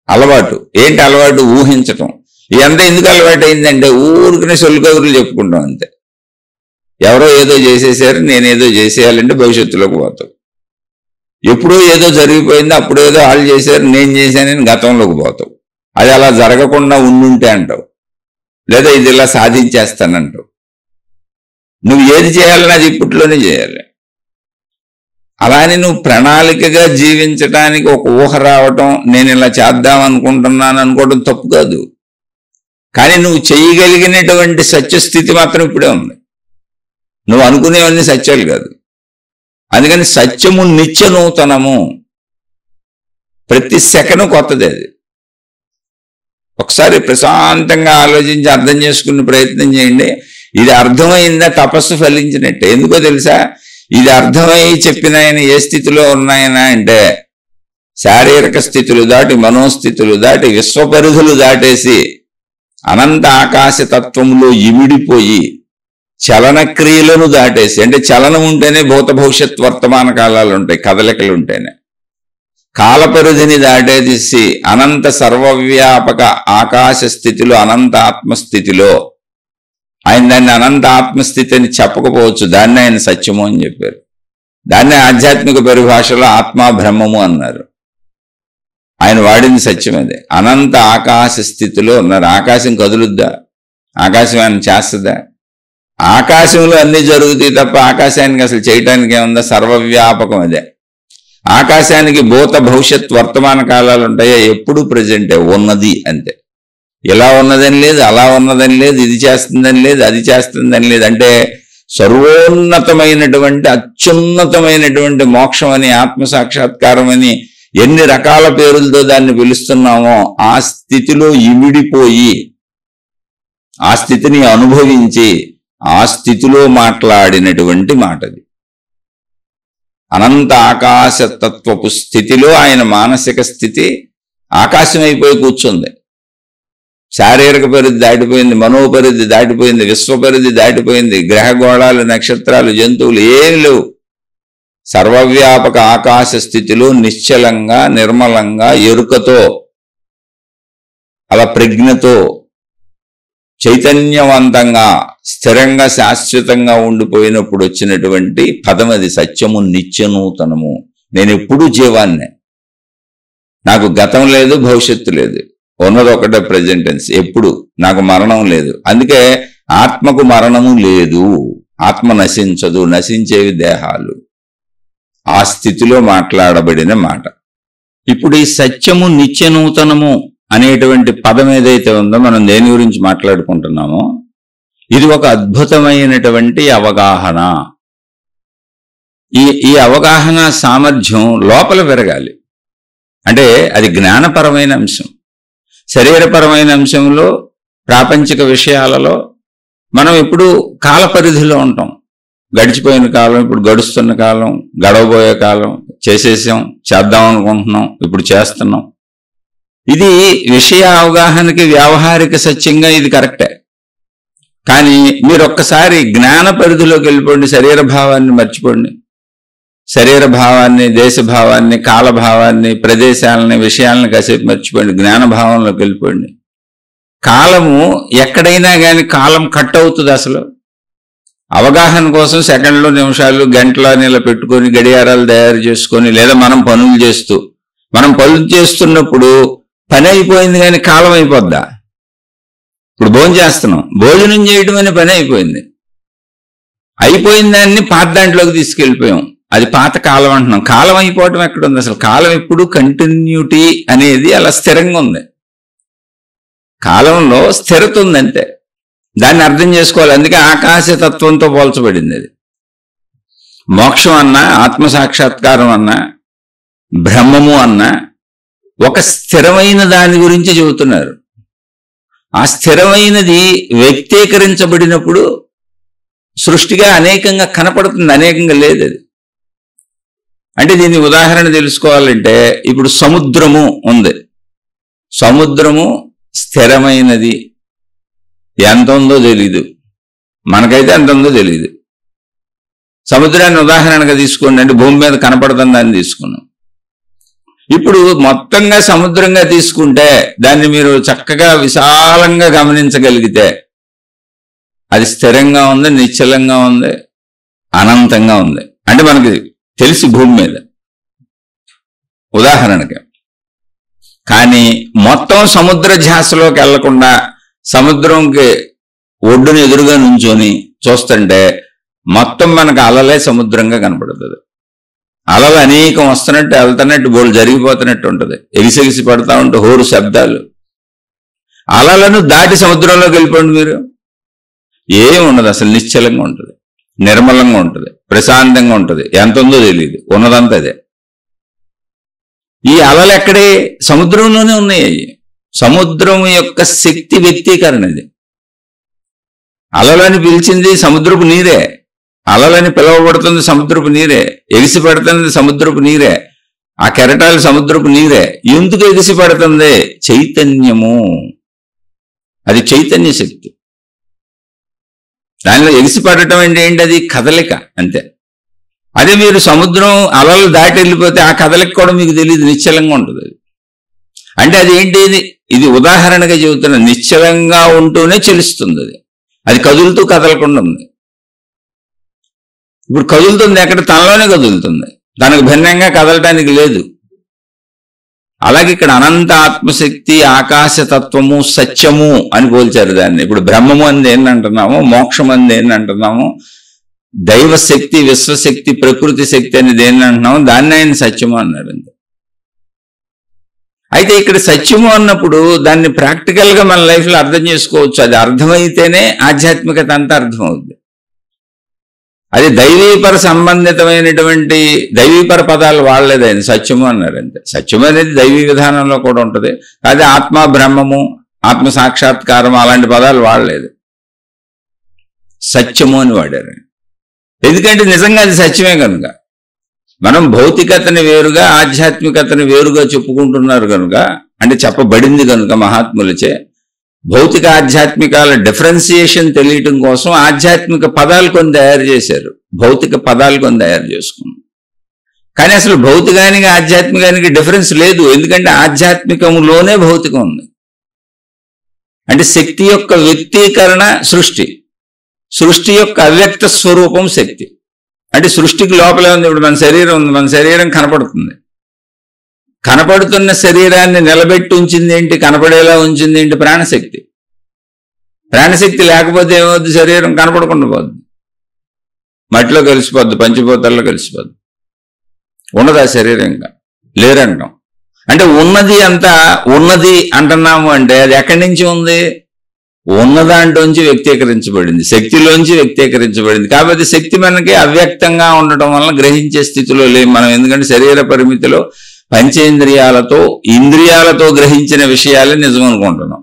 అలవాటు ఏంటి? అలవాటు ఊహించటం. ఇదంతా ఎందుకు అలవాటు అయిందంటే ఊరికనే సొల్లు కబుర్లు చెప్పుకుంటాం అంతే. ఎవరో ఏదో చేసేసారు, నేనేదో చేసేయాలంటే భవిష్యత్తులోకి పోతావు. ఎప్పుడో ఏదో జరిగిపోయింది, అప్పుడు ఏదో వాళ్ళు చేశారు, నేను చేశానని గతంలోకి పోతావు. అది అలా జరగకుండా ఉండుంటే అంటావు, లేదా ఇది ఇలా సాధించేస్తానంటావు. నువ్వు ఏది చేయాలని అది ఇప్పట్లోనే చేయాలి. అలానే నువ్వు ప్రణాళికగా జీవించడానికి ఒక ఊహ రావటం, నేను ఇలా చేద్దాం అనుకుంటున్నాను అనుకోవడం తప్పు కాదు. కానీ నువ్వు చేయగలిగినటువంటి సత్యస్థితి మాత్రం ఇప్పుడే ఉంది. నువ్వు అనుకునేవన్నీ సత్యాలు కాదు. అందుకని సత్యము నిత్య నూతనము, ప్రతి సెకను కొత్తది. అది ఒకసారి ప్రశాంతంగా ఆలోచించి అర్థం చేసుకునే ప్రయత్నం చేయండి. ఇది అర్థమైందా తపస్సు ఫలించినట్టే. ఎందుకో తెలుసా? ఇది అర్థమై చెప్పిన ఆయన ఏ స్థితిలో ఉన్నాయన అంటే శారీరక స్థితులు దాటి, మనోస్థితులు దాటి, విశ్వపరిధులు దాటేసి అనంత ఆకాశ తత్వంలో ఇమిడిపోయి చలన క్రియలను దాటేసి, అంటే చలనం ఉంటేనే భూత భవిష్యత్ వర్తమాన కాలాలు ఉంటాయి, కదలికలు ఉంటేనే. కాలపరిధిని దాటేసి అనంత సర్వవ్యాపక ఆకాశ స్థితిలో, అనంత ఆత్మస్థితిలో, ఆయన దాన్ని అనంత ఆత్మస్థితి అని చెప్పకపోవచ్చు, దాన్ని ఆయన సత్యము అని చెప్పారు. దాన్ని ఆధ్యాత్మిక పరిభాషలో ఆత్మా బ్రహ్మము అన్నారు. ఆయన వాడింది సత్యం అదే. అనంత ఆకాశ స్థితిలో ఉన్నారు. ఆకాశం కదులుద్దా? ఆకాశం ఆయన చేస్తుందా? ఆకాశంలో అన్ని జరుగుతాయి తప్ప ఆకాశానికి అసలు చేయటానికి ఏముందా? సర్వవ్యాపకం అదే. ఆకాశానికి భూత భవిష్యత్ వర్తమాన కాలాలు ఉంటాయా? ఎప్పుడు ప్రజెంటే ఉన్నది అంతే. ఇలా ఉన్నదని లేదు, అలా ఉన్నదని లేదు, ఇది చేస్తుందని లేదు, అది చేస్తుందని లేదు. అంటే సర్వోన్నతమైనటువంటి, అత్యున్నతమైనటువంటి మోక్షం అని, ఆత్మసాక్షాత్కారం అని ఎన్ని రకాల పేరులతో దాన్ని పిలుస్తున్నామో ఆ స్థితిలో ఇమిడిపోయి, ఆ స్థితిని అనుభవించి, ఆ స్థితిలో మాట్లాడినటువంటి మాటది. అనంత ఆకాశ తత్వపు స్థితిలో ఆయన మానసిక స్థితి ఆకాశం అయిపోయి కూర్చుంది. శారీరక పరిధి దాటిపోయింది, మనోపరిధి దాటిపోయింది, విశ్వపరిధి దాటిపోయింది. గ్రహగోళాలు, నక్షత్రాలు, జంతువులు ఏం లేవు. సర్వవ్యాపక ఆకాశ స్థితిలో నిశ్చలంగా, నిర్మలంగా, ఎరుకతో, అలా ప్రజ్ఞతో, చైతన్యవంతంగా, స్థిరంగా, శాశ్వతంగా ఉండిపోయినప్పుడు వచ్చినటువంటి పదం అది. సత్యము నిత్యనూతనము. నేను ఎప్పుడూ జీవాన్నే, నాకు గతం లేదు, భవిష్యత్తు లేదు, ఉన్నది ఒకటే ప్రెజెంట్ టెన్స్. ఎప్పుడు నాకు మరణం లేదు. అందుకే ఆత్మకు మరణము లేదు, ఆత్మ నశించదు, నశించేవి దేహాలు. ఆ స్థితిలో మాట్లాడబడిన మాట. ఇప్పుడు ఈ సత్యము నిత్యనూతనము అనేటువంటి పదం ఏదైతే ఉందో, మనం దేని గురించి మాట్లాడుకుంటున్నామో, ఇది ఒక అద్భుతమైనటువంటి అవగాహన. ఈ అవగాహన సామర్థ్యం లోపల పెరగాలి. అంటే అది జ్ఞానపరమైన అంశం. శరీరపరమైన అంశంలో, ప్రాపంచిక విషయాలలో మనం ఇప్పుడు కాల పరిధిలో ఉంటాం. గడిచిపోయిన కాలం, ఇప్పుడు గడుస్తున్న కాలం, గడవబోయే కాలం, చేసేసాం, చేద్దాం అనుకుంటున్నాం, ఇప్పుడు చేస్తున్నాం. ఇది విషయ అవగాహనకి వ్యావహారిక సత్యంగా ఇది కరెక్టే. కానీ మీరు ఒక్కసారి జ్ఞాన పరిధిలోకి వెళ్ళిపోండి, శరీర భావాన్ని మర్చిపోండి. శరీర భావాన్ని, దేశభావాన్ని, కాలభావాన్ని, ప్రదేశాలని, విషయాలను కాసేపు మర్చిపోండి, జ్ఞాన భావంలోకి వెళ్ళిపోండి. కాలము ఎక్కడైనా కానీ కాలం కట్ అవుతుంది. అసలు అవగాహన కోసం సెకండ్లు, నిమిషాలు, గంటలు ఇలా పెట్టుకొని గడియారాలు తయారు చేసుకొని, లేదా మనం పనులు చేస్తున్నప్పుడు పని అయిపోయింది కానీ కాలం అయిపోద్దా? ఇప్పుడు భోజనం చేస్తున్నాం, భోజనం చేయడం అనే పని అయిపోయింది. అయిపోయిన దాన్ని పాత దాంట్లోకి తీసుకెళ్ళిపోయాం, అది పాత కాలం అంటున్నాం. కాలం అయిపోవటం ఎక్కడుంది? అసలు కాలం ఎప్పుడు కంటిన్యూటీ అనేది అలా స్థిరంగా ఉంది. కాలంలో స్థిరత ఉందంటే దాన్ని అర్థం చేసుకోవాలి. అందుకే ఆకాశతత్వంతో పోల్చబడింది అది. మోక్షం అన్నా, ఆత్మసాక్షాత్కారం అన్నా, బ్రహ్మము అన్నా ఒక స్థిరమైన దాని గురించి చెబుతున్నారు. ఆ స్థిరమైనది వ్యక్తీకరించబడినప్పుడు సృష్టిగా అనేకంగా కనపడుతుంది, అనేకంగా లేదు అది. అంటే దీని ఉదాహరణ తెలుసుకోవాలంటే ఇప్పుడు సముద్రము ఉంది. సముద్రము స్థిరమైనది. ఎంత ఉందో తెలీదు, మనకైతే ఎంత ఉందో తెలీదు. సముద్రాన్ని ఉదాహరణగా తీసుకోండి, అంటే భూమి మీద కనపడుతుందని తీసుకున్నాం. ఇప్పుడు మొత్తంగా సముద్రంగా తీసుకుంటే దాన్ని మీరు చక్కగా విశాలంగా గమనించగలిగితే అది స్థిరంగా ఉంది, నిశ్చలంగా ఉంది, అనంతంగా ఉంది. అంటే మనకి తెలిసి భూమి మీద ఉదాహరణకి. కానీ మొత్తం సముద్ర ధ్యాసలోకి వెళ్లకుండా సముద్రంకి ఒడ్డున ఎదురుగా నుంచొని చూస్తుంటే మొత్తం మనకు అలలే సముద్రంగా కనపడుతుంది. అలలు అనేకం వస్తున్నట్టు, వెళ్తున్నట్టు, బోళ్ళు జరిగిపోతున్నట్టు ఉంటుంది. ఎగిసెగిసి పడతా ఉంటే హోరు శబ్దాలు. అలలను దాటి సముద్రంలోకి వెళ్ళిపోండి మీరు, ఏమి ఉండదు. అసలు నిశ్చలంగా ఉంటుంది, నిర్మలంగా ఉంటుంది, ప్రశాంతంగా ఉంటుంది. ఎంత ఉందో తెలియదు, ఉన్నదంతా అదే. ఈ అలలు ఎక్కడే? సముద్రంలోనే ఉన్నాయి. సముద్రం యొక్క శక్తి వ్యక్తీకరణ ఇది. అలలని పిలిచింది సముద్రపు నీరే, అలలని పిలువబడుతుంది సముద్రపు నీరే, ఎగిసి పడుతుంది సముద్రపు నీరే, ఆ కెరటాలు సముద్రపు నీరే. ఎందుకు ఎగిసి పడుతుంది? చైతన్యము. అది చైతన్య శక్తి. దానిలో ఎగిసి పడటం అంటే ఏంటి? అది కదలిక అంతే. అదే మీరు సముద్రం అలలు దాటి వెళ్ళిపోతే ఆ కదలిక కూడా మీకు తెలియదు, నిశ్చలంగా ఉంటుంది అది. అంటే అది ఏంటి? ఇది ఉదాహరణగా చెబుతున్న, నిశ్చలంగా ఉంటూనే చెలుస్తుంది అది. అది కదులుతూ కదలకుండా ఉంది. ఇప్పుడు కదులుతుంది ఎక్కడ? తనలోనే కదులుతుంది, తనకు భిన్నంగా కదలటానికి లేదు. అలాగే ఇక్కడ అనంత ఆత్మశక్తి, ఆకాశతత్వము, సత్యము అని పోల్చారు దాన్ని. ఇప్పుడు బ్రహ్మము అని ఏంటంటున్నాము, మోక్షం అని ఏంటంటున్నాము, దైవశక్తి, విశ్వశక్తి, ప్రకృతి శక్తి అని దేన్ని అంటున్నాము, దాన్ని ఆయన సత్యము అన్నాడు. అయితే ఇక్కడ సత్యము అన్నప్పుడు దాన్ని ప్రాక్టికల్ గా మన లైఫ్ లో అర్థం చేసుకోవచ్చు. అది అర్థమైతేనే ఆధ్యాత్మికత అంతా అర్థమవుతుంది. అది దైవీపర సంబంధితమైనటువంటి దైవీపర పదాలు వాడలేదు ఆయన, సత్యము అన్నాడు అంతే. సత్యము అనేది దైవీ విధానంలో కూడా ఉంటుంది. అదే ఆత్మ, బ్రహ్మము, ఆత్మ సాక్షాత్కారం అలాంటి పదాలు వాడలేదు, సత్యము అని వాడారు. ఎందుకంటే నిజంగా అది సత్యమే కనుక. మనం భౌతికతని వేరుగా, ఆధ్యాత్మికతని వేరుగా చెప్పుకుంటున్నారు కనుక, అంటే చెప్పబడింది కనుక మహాత్ములచే, భౌతిక ఆధ్యాత్మికాల డిఫరెన్సియేషన్ తెలియటం కోసం ఆధ్యాత్మిక పదాలు కొన్ని తయారు చేశారు, భౌతిక పదాలు కొన్ని తయారు చేసుకున్నాం. కానీ అసలు భౌతికానికి ఆధ్యాత్మికానికి డిఫరెన్స్ లేదు. ఎందుకంటే ఆధ్యాత్మికంలోనే భౌతికం ఉంది. అంటే శక్తి యొక్క వ్యక్తీకరణ సృష్టి, సృష్టి యొక్క అవ్యక్త స్వరూపం శక్తి. అంటే సృష్టికి లోపలే ఉంది. ఇప్పుడు మన శరీరం ఉంది, మన శరీరం కనపడుతుంది. కనపడుతున్న శరీరాన్ని నిలబెట్టి ఉంచింది ఏంటి? కనపడేలా ఉంచింది ఏంటి? ప్రాణశక్తి. ప్రాణశక్తి లేకపోతే ఏమవుద్ది? శరీరం కనపడకుండా పోద్ది, మట్టిలో కలిసిపోద్ది, పంచభూతాల్లో కలిసిపోద్ది, ఉండదు ఆ శరీరం, ఇంకా లేరంటాం. అంటే ఉన్నది అంతా ఉన్నది అంటున్నాము అంటే అది ఎక్కడి నుంచి ఉంది? ఉన్నదాంట్లోంచి వ్యక్తీకరించబడింది, శక్తిలోంచి వ్యక్తీకరించబడింది. కాబట్టి శక్తి మనకి అవ్యక్తంగా ఉండటం వలన గ్రహించే స్థితిలో లేము మనం. ఎందుకంటే శరీర పరిమితిలో పంచేంద్రియాలతో ఇంద్రియాలతో గ్రహించిన విషయాలే నిజం అనుకుంటున్నాం.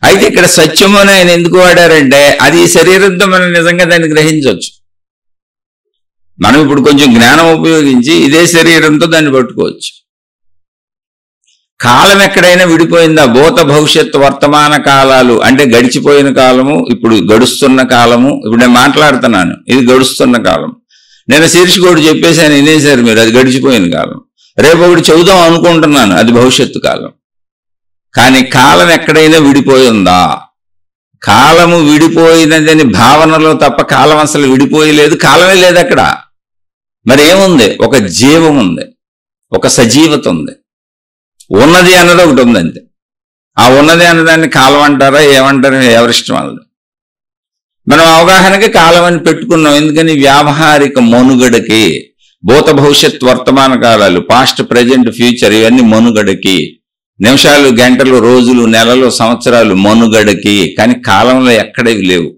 అయితే ఇక్కడ సత్యము అని ఆయన ఎందుకు వాడారంటే అది ఈ శరీరంతో మనం నిజంగా దాన్ని గ్రహించవచ్చు. మనం ఇప్పుడు కొంచెం జ్ఞానం ఉపయోగించి ఇదే శరీరంతో దాన్ని పట్టుకోవచ్చు. కాలం ఎక్కడైనా విడిపోయిందా? భూత భవిష్యత్ వర్తమాన కాలాలు అంటే గడిచిపోయిన కాలము, ఇప్పుడు గడుస్తున్న కాలము. ఇప్పుడు నేను మాట్లాడుతున్నాను, ఇది గడుస్తున్న కాలం. నేను శీర్షికోడు చెప్పేసాను, వినేశారు మీరు, అది గడిచిపోయిన కాలం. రేపు ఒకటి చెబుదాం అనుకుంటున్నాను, అది భవిష్యత్తు కాలం. కానీ కాలం ఎక్కడైనా విడిపోయిందా? కాలము విడిపోయినదని భావనలో తప్ప కాలం అసలు విడిపోయలేదు, కాలమే లేదు అక్కడ. మరి ఏముంది? ఒక జీవం ఉంది, ఒక సజీవత ఉంది, ఉన్నది అన్నది ఒకటి ఉంది అంతే. ఆ ఉన్నది అన్నదాన్ని కాలం అంటారా ఏమంటారా ఎవరిష్టం వాళ్ళది. మనం అవగాహనకి కాలం అని పెట్టుకున్నాం. ఎందుకని? వ్యావహారిక మనుగడకి. భూత భవిష్యత్ వర్తమాన కాలాలు, పాస్ట్ ప్రజెంట్ ఫ్యూచర్, ఇవన్నీ మనుగడకి. నిమిషాలు గంటలు రోజులు నెలలు సంవత్సరాలు మనుగడకి. కానీ కాలంలో ఎక్కడవి లేవు.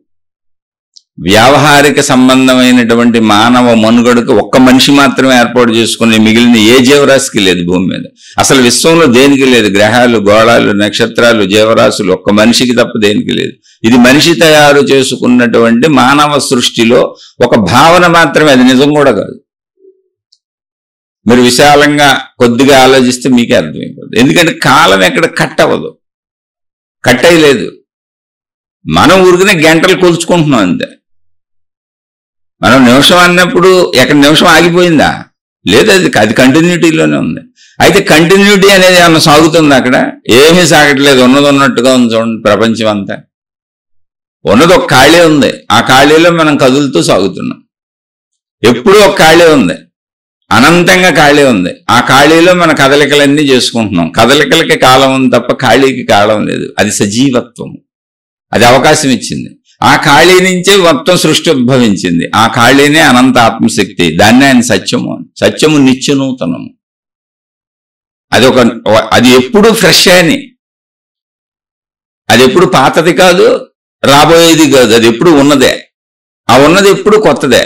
వ్యావహారిక సంబంధమైనటువంటి మానవ మనుగడకు ఒక్క మనిషి మాత్రమే ఏర్పాటు చేసుకుని మిగిలిన ఏ జీవరాశికి లేదు భూమి మీద. అసలు విశ్వంలో దేనికి లేదు. గ్రహాలు, గోళాలు, నక్షత్రాలు, జీవరాశులు ఒక్క మనిషికి తప్ప దేనికి లేదు. ఇది మనిషి తయారు చేసుకున్నటువంటి మానవ సృష్టిలో ఒక భావన మాత్రమే, అది నిజం కూడా కాదు. మీరు విశాలంగా కొద్దిగా ఆలోచిస్తే మీకే అర్థమైపోతుంది. ఎందుకంటే కాలం ఎక్కడ కట్ అవ్వదు, కట్ అయ్యలేదు. మనం ఊరికనే గంటలు కొలుచుకుంటున్నాం అంతే. మనం నిమిషం అన్నప్పుడు ఎక్కడ నిమిషం ఆగిపోయిందా? లేదు, అది కంటిన్యూటీలోనే ఉంది. అయితే కంటిన్యూటీ అనేది ఏమన్నా సాగుతుంది అక్కడ? ఏమీ సాగట్లేదు, ఉన్నది ఉన్నట్టుగా ఉంది. చూడండి, ప్రపంచం అంతా ఉన్నది ఒక ఖాళీ ఉంది, ఆ ఖాళీలో మనం కదులుతూ సాగుతున్నాం. ఎప్పుడూ ఒక ఖాళీ ఉంది, అనంతంగా ఖాళీ ఉంది. ఆ ఖాళీలో మన కదలికలన్నీ చేసుకుంటున్నాం. కదలికలకి కాలం ఉంది తప్ప ఖాళీకి కాలం లేదు. అది సజీవత్వము, అది అవకాశం ఇచ్చింది. ఆ ఖాళీ నుంచే మొత్తం సృష్టి ఉద్భవించింది. ఆ ఖాళీనే అనంత ఆత్మశక్తి. దాన్నే ఆయన సత్యము అని. సత్యము నిత్యనూతనము. అది ఎప్పుడు ఫ్రెష్ అని, అది ఎప్పుడు పాతది కాదు, రాబోయేది కాదు. అది ఎప్పుడు ఉన్నదే. ఆ ఉన్నది ఎప్పుడు కొత్తదే,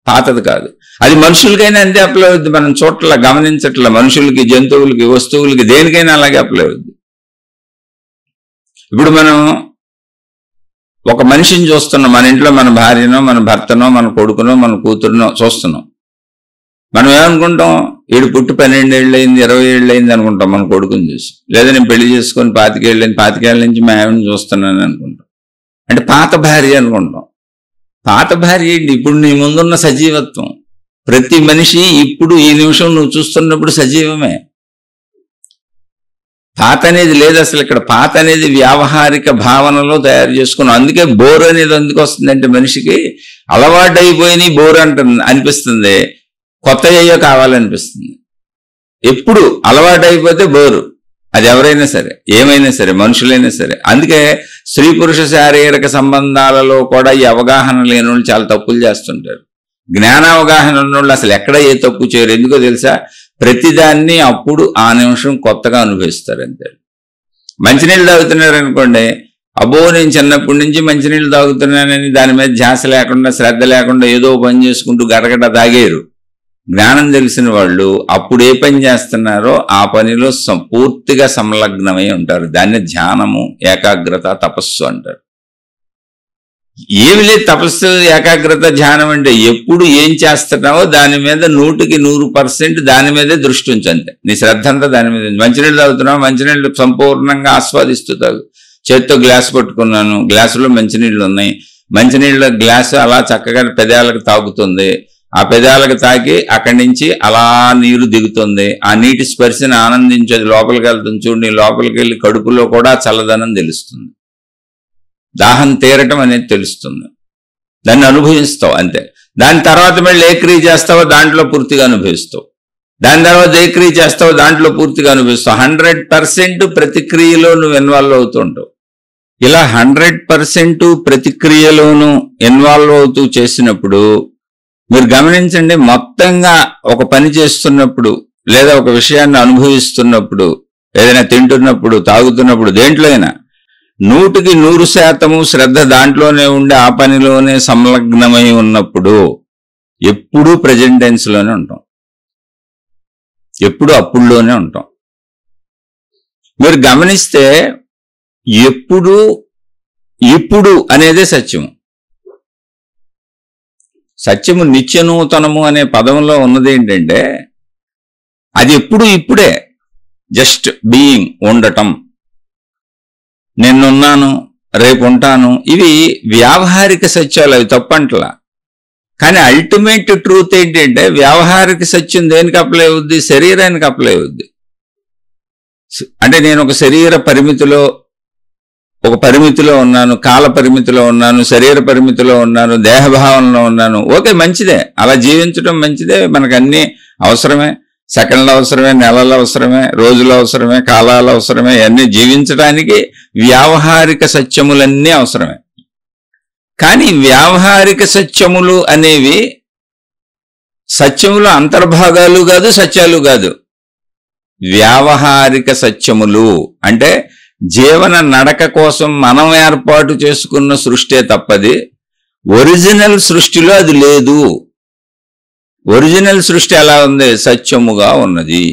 పాతది కాదు. అది మనుషులకైనా అంతే అప్లై అవుద్ది. మనం చోట్ల గమనించట్ల. మనుషులకి, జంతువులకి, వస్తువులకి, దేనికైనా అలాగే అప్లై అవుద్ది. ఇప్పుడు మనం ఒక మనిషిని చూస్తున్నాం. మన ఇంట్లో మన భార్యనో, మన భర్తనో, మన కొడుకునో, మన కూతురునో చూస్తున్నాం. మనం ఏమనుకుంటాం? వీడు పుట్టి 12 ఏళ్ళు అయింది, 20 ఏళ్ళు అయింది అనుకుంటాం మన కొడుకుని చూసి. లేదా నేను పెళ్లి చేసుకొని 25 ఏళ్ళు అయింది, 25 ఏళ్ళ నుంచి మా ఆవిడని చూస్తున్నాను అనుకుంటాం. అంటే పాత భార్య అనుకుంటాం. పాత భార్య ఏంటి? ఇప్పుడు నీ ముందున్న సజీవత్వం. ప్రతి మనిషి ఇప్పుడు ఈ నిమిషం నువ్వు చూస్తున్నప్పుడు సజీవమే. పాత అనేది లేదు అసలు ఇక్కడ. పాత అనేది వ్యావహారిక భావనలో తయారు చేసుకున్నాం. అందుకే బోర్ అనేది ఎందుకు వస్తుందంటే మనిషికి అలవాటు అయిపోయి బోర్ అనిపిస్తుంది, కొత్త అయ్యో కావాలనిపిస్తుంది. ఎప్పుడు అలవాటు అయిపోతే బోరు. అది ఎవరైనా సరే, ఏమైనా సరే, మనుషులైనా సరే. అందుకే స్త్రీ పురుష శారీరక సంబంధాలలో కూడా ఈ అవగాహన లేని వాళ్ళు చాలా తప్పులు చేస్తుంటారు. జ్ఞానావగాహన ఉన్నోళ్ళు అసలు ఎక్కడ ఏ తప్పు చేయరు. ఎందుకో తెలుసా? ప్రతిదాన్ని అప్పుడు ఆ నిమిషం కొత్తగా అనుభవిస్తారు అంతే. మంచినీళ్ళు తాగుతున్నారు అనుకోండి, అబ్బో నేను చిన్నప్పటి నుంచి మంచినీళ్ళు తాగుతున్నానని దాని మీద ధ్యాస లేకుండా, శ్రద్ధ లేకుండా ఏదో పని చేసుకుంటూ గడగడ తాగేరు. జ్ఞానం తెలిసిన వాళ్ళు అప్పుడు ఏ పని చేస్తున్నారో ఆ పనిలో పూర్తిగా సంలగ్నమై ఉంటారు. దాన్ని ధ్యానము, ఏకాగ్రత, తపస్సు అంటారు. ఏమి లేదు తపస్సు, ఏకాగ్రత, ధ్యానం అంటే ఎప్పుడు ఏం చేస్తున్నావో దాని మీద 100% దాని మీదే దృష్టి ఉంచంతే. నీ శ్రద్ధ అంతా దాని మీద. మంచినీళ్ళు తాగుతున్నావు, మంచినీళ్ళు సంపూర్ణంగా ఆస్వాదిస్తూ తాగు. చేత్తో గ్లాస్ పట్టుకున్నాను, గ్లాసులో మంచినీళ్ళు ఉన్నాయి. మంచినీళ్ళ గ్లాసు అలా చక్కగా పెదాలకు తాగుతుంది. ఆ పెదాలకు తాకి అక్కడి నుంచి అలా నీరు దిగుతుంది. ఆ నీటి స్పర్శని ఆనందించేది లోపలికి వెళ్తుంది. చూడండి, లోపలికి వెళ్ళి కడుపులో కూడా చల్లదనం తెలుస్తుంది. దాహం తీరటం అనేది తెలుస్తుంది. దాన్ని అనుభవిస్తావు అంతే. దాని తర్వాత మళ్ళీ ఏ క్రియ చేస్తావో దాంట్లో పూర్తిగా అనుభవిస్తావు. దాని తర్వాత ఏ క్రియ చేస్తావో దాంట్లో పూర్తిగా అనుభవిస్తావు. 100% ప్రతిక్రియలో నువ్వు ఇన్వాల్వ్ అవుతుంటావు. ఇలా 100% ప్రతిక్రియలోను ఇన్వాల్వ్ అవుతూ చేసినప్పుడు మీరు గమనించండి, మొత్తంగా ఒక పని చేస్తున్నప్పుడు లేదా ఒక విషయాన్ని అనుభవిస్తున్నప్పుడు, ఏదైనా తింటున్నప్పుడు, తాగుతున్నప్పుడు, దేంట్లో అయినా 100% శ్రద్ధ దాంట్లోనే ఉండి ఆ పనిలోనే సంలగ్నమై ఉన్నప్పుడు ఎప్పుడూ ప్రెజెంట్ టెన్స్ లోనే ఉంటాం. ఎప్పుడు అప్పుడులోనే ఉంటాం. మీరు గమనిస్తే ఎప్పుడు ఇప్పుడు అనేదే సత్యము. సత్యము నిత్యనూతనము అనే పదంలో ఉన్నది ఏంటంటే అది ఎప్పుడు ఇప్పుడే, జస్ట్ బీయింగ్, ఉండటం. నిన్నున్నాను, రేపు ఉంటాను, ఇవి వ్యావహారిక సత్యాలు, అవి తప్పంటలా. కానీ అల్టిమేట్ ట్రూత్ ఏంటంటే వ్యావహారిక సత్యం దేనికి అప్లై అవుద్ది? శరీరానికి అప్లై అవుద్ది. అంటే నేను ఒక శరీర పరిమితిలో, ఒక పరిమితిలో ఉన్నాను, కాల పరిమితిలో ఉన్నాను, శరీర పరిమితిలో ఉన్నాను, దేహభావనలో ఉన్నాను. ఓకే, మంచిదే, అలా జీవించడం మంచిదే. మనకు అన్ని అవసరమే, సెకండ్లు అవసరమే, నెలలు అవసరమే, రోజులు అవసరమే, కాలాలు అవసరమే. అన్నీ జీవించడానికి వ్యావహారిక సత్యములన్నీ అవసరమే. కానీ వ్యావహారిక సత్యములు అనేవి సత్యములు అంతర్భాగాలు కాదు, సత్యాలు కాదు. వ్యావహారిక సత్యములు అంటే జీవన నడక కోసం మనం ఏర్పాటు చేసుకున్న సృష్టే తప్పది ఒరిజినల్ సృష్టిలో అది లేదు. ఒరిజినల్ సృష్టి ఎలా ఉంది? సత్యముగా ఉన్నది.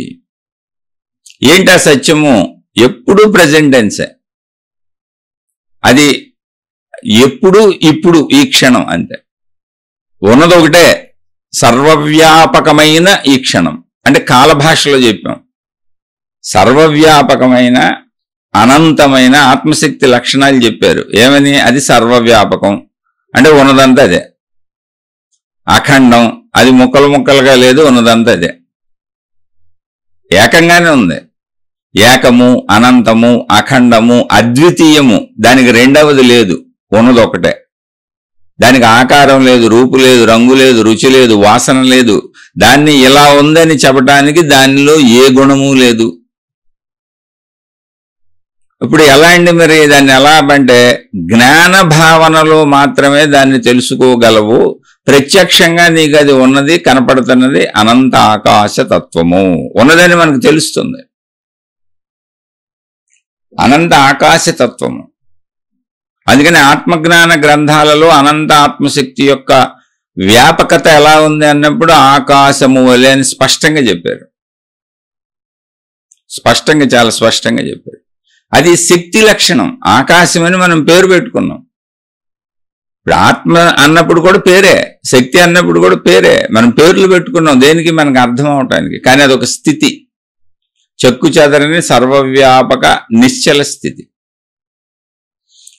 ఏంటా సత్యము? ఎప్పుడు ప్రెజెంట్ టెన్సే. అది ఎప్పుడు ఇప్పుడు ఈ క్షణం అంతే. ఉన్నది ఒకటే, సర్వవ్యాపకమైన ఈ క్షణం. అంటే కాలభాషలో చెప్పాం, సర్వవ్యాపకమైన అనంతమైన ఆత్మశక్తి లక్షణాలు చెప్పారు. ఏమని? అది సర్వవ్యాపకం అంటే ఉన్నదంతా అదే. అఖండం, అది ముక్కలు ముక్కలుగా లేదు, ఉన్నదంతా అదే. ఏకంగానే ఉంది. ఏకము, అనంతము, అఖండము, అద్వితీయము, దానికి రెండవది లేదు, ఉన్నది ఒకటే. దానికి ఆకారం లేదు, రూపు లేదు, రంగు లేదు, రుచి లేదు, వాసన లేదు. దాన్ని ఇలా ఉందని చెప్పడానికి దానిలో ఏ గుణము లేదు. ఇప్పుడు ఎలా అండి మరి దాన్ని ఎలా అంటే జ్ఞాన భావనలో మాత్రమే దాన్ని తెలుసుకోగలవు. ప్రత్యక్షంగా నీకు అది ఉన్నది, కనపడుతున్నది అనంత ఆకాశ తత్వము ఉన్నదని మనకు తెలుస్తుంది. అనంత ఆకాశ తత్వము. అందుకని ఆత్మజ్ఞాన గ్రంథాలలో అనంత ఆత్మశక్తి యొక్క వ్యాపకత ఎలా ఉంది అన్నప్పుడు ఆకాశము వలె అని స్పష్టంగా చెప్పారు. స్పష్టంగా, చాలా స్పష్టంగా చెప్పారు. అది శక్తి లక్షణం. ఆకాశం అని మనం పేరు పెట్టుకున్నాం. ఇప్పుడు ఆత్మ అన్నప్పుడు కూడా పేరే, శక్తి అన్నప్పుడు కూడా పేరే. మనం పేర్లు పెట్టుకున్నాం దేనికి? మనకు అర్థం అవటానికి. కానీ అదొక స్థితి, చెక్కు చెదరని సర్వవ్యాపక నిశ్చల స్థితి.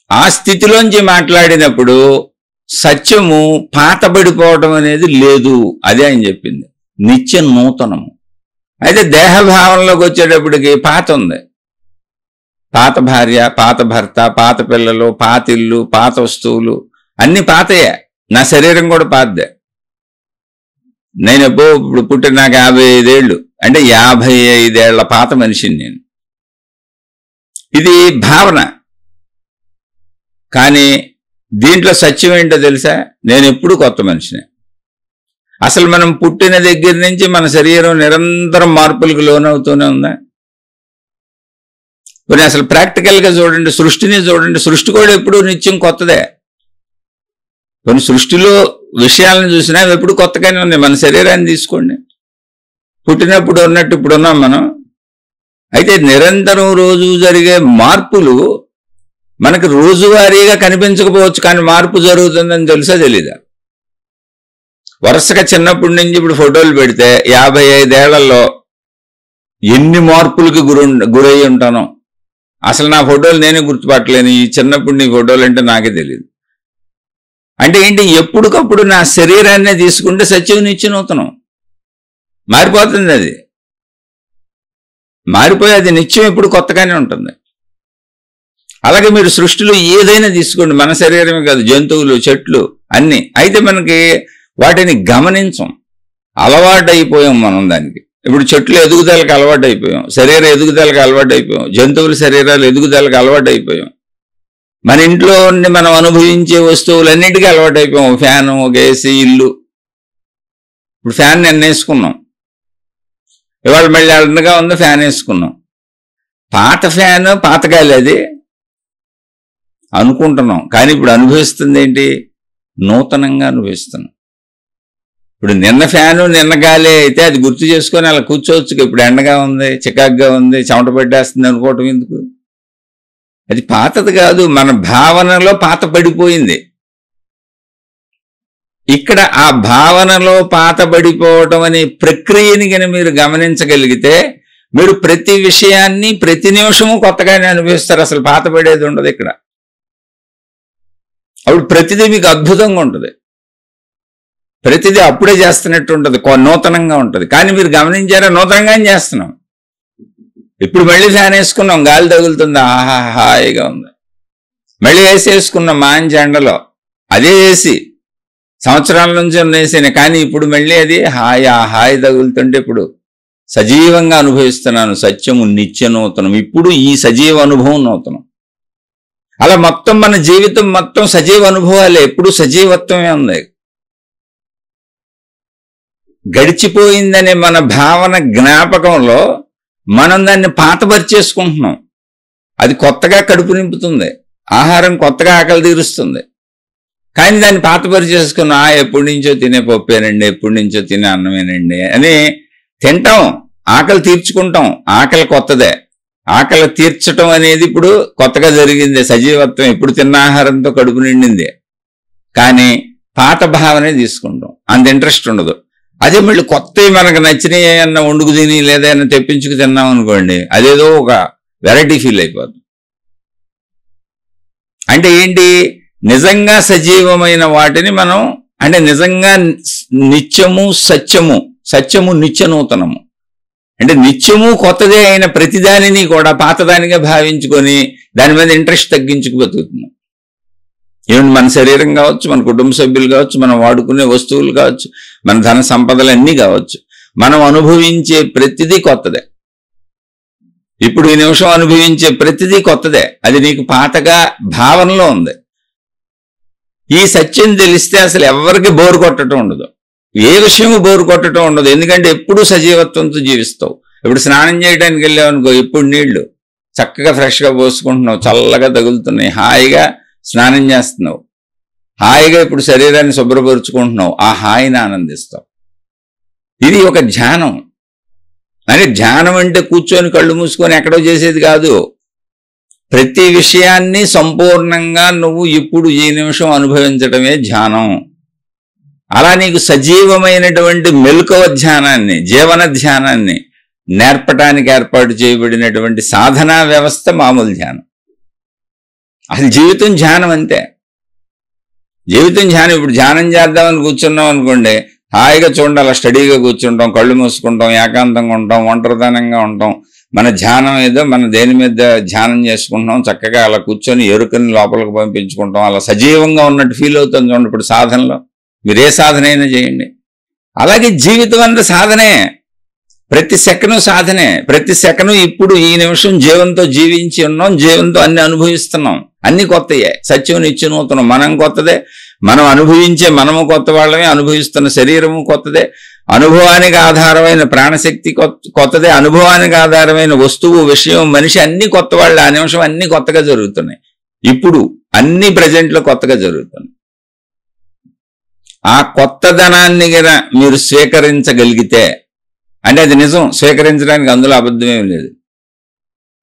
ఆ స్థితిలోంచి మాట్లాడినప్పుడు సత్యము పాతబడిపోవటం అనేది లేదు. అదే ఆయన చెప్పింది, నిత్య నూతనము. అయితే దేహభావంలోకి వచ్చేటప్పటికి పాత ఉంది. పాత భార్య, పాత భర్త, పాత పిల్లలు, పాత ఇల్లు, పాత వస్తువులు అన్ని పాతయే. నా శరీరం కూడా పాతదే. నేను ఇప్పుడు పుట్టిన నాకు 55 ఏళ్ళు అంటే 55 ఏళ్ల పాత మనిషిని నేను. ఇది భావన. కానీ దీంట్లో సత్యం ఏంటో తెలుసా? నేను ఎప్పుడు కొత్త మనిషినే. అసలు మనం పుట్టిన దగ్గర నుంచి మన శరీరం నిరంతరం మార్పులకు లోనవుతూనే ఉందా? కొన్ని అసలు ప్రాక్టికల్గా చూడండి, సృష్టిని చూడండి. సృష్టి కూడా ఎప్పుడు నిత్యం కొత్తదే. కొన్ని సృష్టిలో విషయాలను చూసినా ఎప్పుడు కొత్తగానే ఉంది. మన శరీరాన్ని తీసుకోండి, పుట్టినప్పుడు ఉన్నట్టు ఇప్పుడు ఉన్నాం మనం. అయితే నిరంతరం రోజు జరిగే మార్పులు మనకు రోజువారీగా కనిపించకపోవచ్చు, కానీ మార్పు జరుగుతుందని తెలుసా తెలీదా? వరుసగా చిన్నప్పటి నుంచి ఇప్పుడు ఫోటోలు పెడితే 55 ఏళ్లలో ఎన్ని మార్పులకి గురయ్యి ఉంటానో. అసలు నా ఫోటోలు నేనే గుర్తుపట్టలేను. ఈ చిన్నప్పుడు నీ ఫోటోలు అంటే నాకే తెలియదు. అంటే ఏంటి? ఎప్పటికప్పుడు నా శరీరాన్నే తీసుకుంటే సత్యం నిత్యనూతనం మారిపోతుంది. అది మారిపోయి అది నిత్యం ఎప్పుడు కొత్తగానే ఉంటుంది. అలాగే మీరు సృష్టిలో ఏదైనా తీసుకోండి, మన శరీరమే కాదు, జంతువులు, చెట్లు అన్నీ. అయితే మనకి వాటిని గమనించం, అలవాటైపోయాం మనం దానికి. ఇప్పుడు చెట్లు ఎదుగుదలకు అలవాటు అయిపోయాం, శరీర ఎదుగుదలకు అలవాటు అయిపోయాం, జంతువుల శరీరాలు ఎదుగుదలకు అలవాటు అయిపోయాం. మన ఇంట్లో ఉండి మనం అనుభవించే వస్తువులన్నిటికీ అలవాటు అయిపోయాం. ఫ్యాను, ఒక ఏసీ, ఇల్లు. ఇప్పుడు ఫ్యాన్ నిన్న వేసుకున్నాం, ఇవాళ మళ్ళీ అడ్డగా ఉంది, ఫ్యాన్ వేసుకున్నాం. పాత ఫ్యాన్, పాతకాయలు అది అనుకుంటున్నాం, కానీ ఇప్పుడు అనుభవిస్తుంది ఏంటి? నూతనంగా అనుభవిస్తున్నాం. ఇప్పుడు నిన్న ఫ్యాను నిన్న గాలి అయితే అది గుర్తు చేసుకొని అలా కూర్చోవచ్చు. ఇప్పుడు ఎండగా ఉంది, చికాగ్గా ఉంది, చెమట పట్టేస్తుంది అనుకోవటం ఎందుకు? అది పాతది కాదు, మన భావనలో పాత పడిపోయింది. ఇక్కడ ఆ భావనలో పాత పడిపోవటం అనే ప్రక్రియని కనుక మీరు గమనించగలిగితే మీరు ప్రతి విషయాన్ని ప్రతి నిమిషము కొత్తగానే అనుభవిస్తారు. అసలు పాత పడేది ఉండదు ఇక్కడ. అప్పుడు ప్రతిదీ మీకు అద్భుతంగా ఉంటుంది, ప్రతిదీ అప్పుడే చేస్తున్నట్టు ఉంటుంది, నూతనంగా ఉంటుంది. కానీ మీరు గమనించారా, నూతనంగానే చేస్తున్నాం. ఇప్పుడు మళ్ళీ ఫ్యాన్ వేసుకున్నాం, గాలి తగులుతుంది, ఆహా హాయిగా ఉంది. మళ్ళీ ఏసీ వేసుకున్నాం మంచి ఎండలో, అదే ఏసీ సంవత్సరాల నుంచి వేసిన, కానీ ఇప్పుడు మళ్ళీ అది హాయి తగులుతుంటే ఇప్పుడు సజీవంగా అనుభవిస్తున్నాను. సత్యము నిత్య నూతనం. ఇప్పుడు ఈ సజీవ అనుభవం నూతనం. అలా మొత్తం మన జీవితం మొత్తం సజీవ అనుభవాలే, ఎప్పుడు సజీవత్వమే ఉంది. గడిచిపోయిందనే మన భావన జ్ఞాపకంలో మనం దాన్ని పాతపరిచేసుకుంటున్నాం. అది కొత్తగా కడుపు నింపుతుంది, ఆహారం కొత్తగా ఆకలి తీరుస్తుంది. కానీ దాన్ని పాతపరిచేసుకున్నా ఎప్పటి నుంచో తినే పప్పేనండి, ఎప్పటి నుంచో తినే అన్నమేనండి అని తింటాం, ఆకలి తీర్చుకుంటాం. ఆకలి కొత్తదే, ఆకలి తీర్చటం అనేది ఇప్పుడు కొత్తగా జరిగింది. సజీవత్వం ఇప్పుడు తిన్న ఆహారంతో కడుపు నిండింది, కానీ పాత భావనే తీసుకుంటాం, అంత ఇంట్రెస్ట్ ఉండదు. అదే మళ్ళీ కొత్తవి మనకు నచ్చినవి అన్న వండుకు తిని లేదైనా తెప్పించుకు తిన్నాం అనుకోండి, అదేదో ఒక వెరైటీ ఫీల్ అయిపోతుంది. అంటే ఏంటి, నిజంగా సజీవమైన వాటిని మనం, అంటే నిజంగా నిత్యము సత్యము, సత్యము నిత్య నూతనము, అంటే నిత్యము కొత్తదే అయిన ప్రతిదానిని కూడా పాతదానిగా భావించుకొని దాని మీద ఇంట్రెస్ట్ తగ్గించుకు బతుకుతున్నాం. ఏమంటే మన శరీరం కావచ్చు, మన కుటుంబ సభ్యులు కావచ్చు, మనం వాడుకునే వస్తువులు కావచ్చు, మన ధన సంపదలు అన్నీ కావచ్చు, మనం అనుభవించే ప్రతిదీ కొత్తదే. ఇప్పుడు ఈ నిమిషం అనుభవించే ప్రతిదీ కొత్తదే, అది నీకు పాతగా భావనలో ఉంది. ఈ సత్యం తెలిస్తే అసలు ఎవరికి బోరు కొట్టడం ఉండదు, ఏ విషయము బోరు కొట్టడం ఉండదు. ఎందుకంటే ఎప్పుడూ సజీవత్వంతో జీవిస్తావు. ఇప్పుడు స్నానం చేయడానికి వెళ్ళావనుకో, ఇప్పుడు నీళ్లు చక్కగా ఫ్రెష్గా పోసుకుంటున్నావు, చల్లగా తగులుతున్నాయి, హాయిగా స్నానం చేస్తున్నావు, హాయిగా ఇప్పుడు శరీరాన్ని శుభ్రపరుచుకుంటున్నావు, ఆ హాయిని ఆనందిస్తావు. ఇది ఒక ధ్యానం. అంటే ధ్యానం అంటే కూర్చొని కళ్ళు మూసుకొని ఎక్కడో చేసేది కాదు. ప్రతి విషయాన్ని సంపూర్ణంగా నువ్వు ఇప్పుడు ఈ నిమిషం అనుభవించడమే ధ్యానం. అలా నీకు సజీవమైనటువంటి మెలకువ ధ్యానాన్ని, జీవన ధ్యానాన్ని నేర్పడానికి ఏర్పాటు చేయబడినటువంటి సాధనా వ్యవస్థ మామూలు ధ్యానం. అసలు జీవితం ధ్యానం అంతే, జీవితం ధ్యానం. ఇప్పుడు ధ్యానం చేద్దామని కూర్చున్నాం అనుకోండి, హాయిగా చూడండి, అలా స్టడీగా కూర్చుంటాం, కళ్ళు మూసుకుంటాం, ఏకాంతంగా ఉంటాం, ఒంటరితనంగా ఉంటాం. మన ధ్యానం ఏదో మన దేని మీద ధ్యానం చేసుకుంటాం, చక్కగా అలా కూర్చొని ఎరుకని లోపలికి పంపించుకుంటాం, అలా సజీవంగా ఉన్నట్టు ఫీల్ అవుతుంది. చూడండి ఇప్పుడు సాధనలో మీరు ఏ సాధన అయినా చేయండి, అలాగే జీవితం అంతా సాధనే, ప్రతి సెకను సాధనే. ప్రతి సెకను ఇప్పుడు ఈ నిమిషం జీవంతో జీవించి ఉన్నాం, జీవంతో అన్ని అనుభవిస్తున్నాం, అన్ని కొత్తయే. సత్యం నిత్య నూతనం. మనం కొత్తదే, మనం అనుభవించే మనము కొత్త వాళ్ళమే, అనుభవిస్తున్న శరీరము కొత్తదే, అనుభవానికి ఆధారమైన ప్రాణశక్తి కొత్తదే, అనుభవానికి ఆధారమైన వస్తువు, విషయం, మనిషి అన్ని కొత్త వాళ్ళు. ఆ నిమిషం అన్ని కొత్తగా జరుగుతున్నాయి. ఇప్పుడు అన్ని ప్రజెంట్లో కొత్తగా జరుగుతున్నాయి. ఆ కొత్తదనాన్ని గన మీరు స్వీకరించగలిగితే, అంటే అది నిజం, స్వీకరించడానికి అందులో అబద్ధమేం లేదు.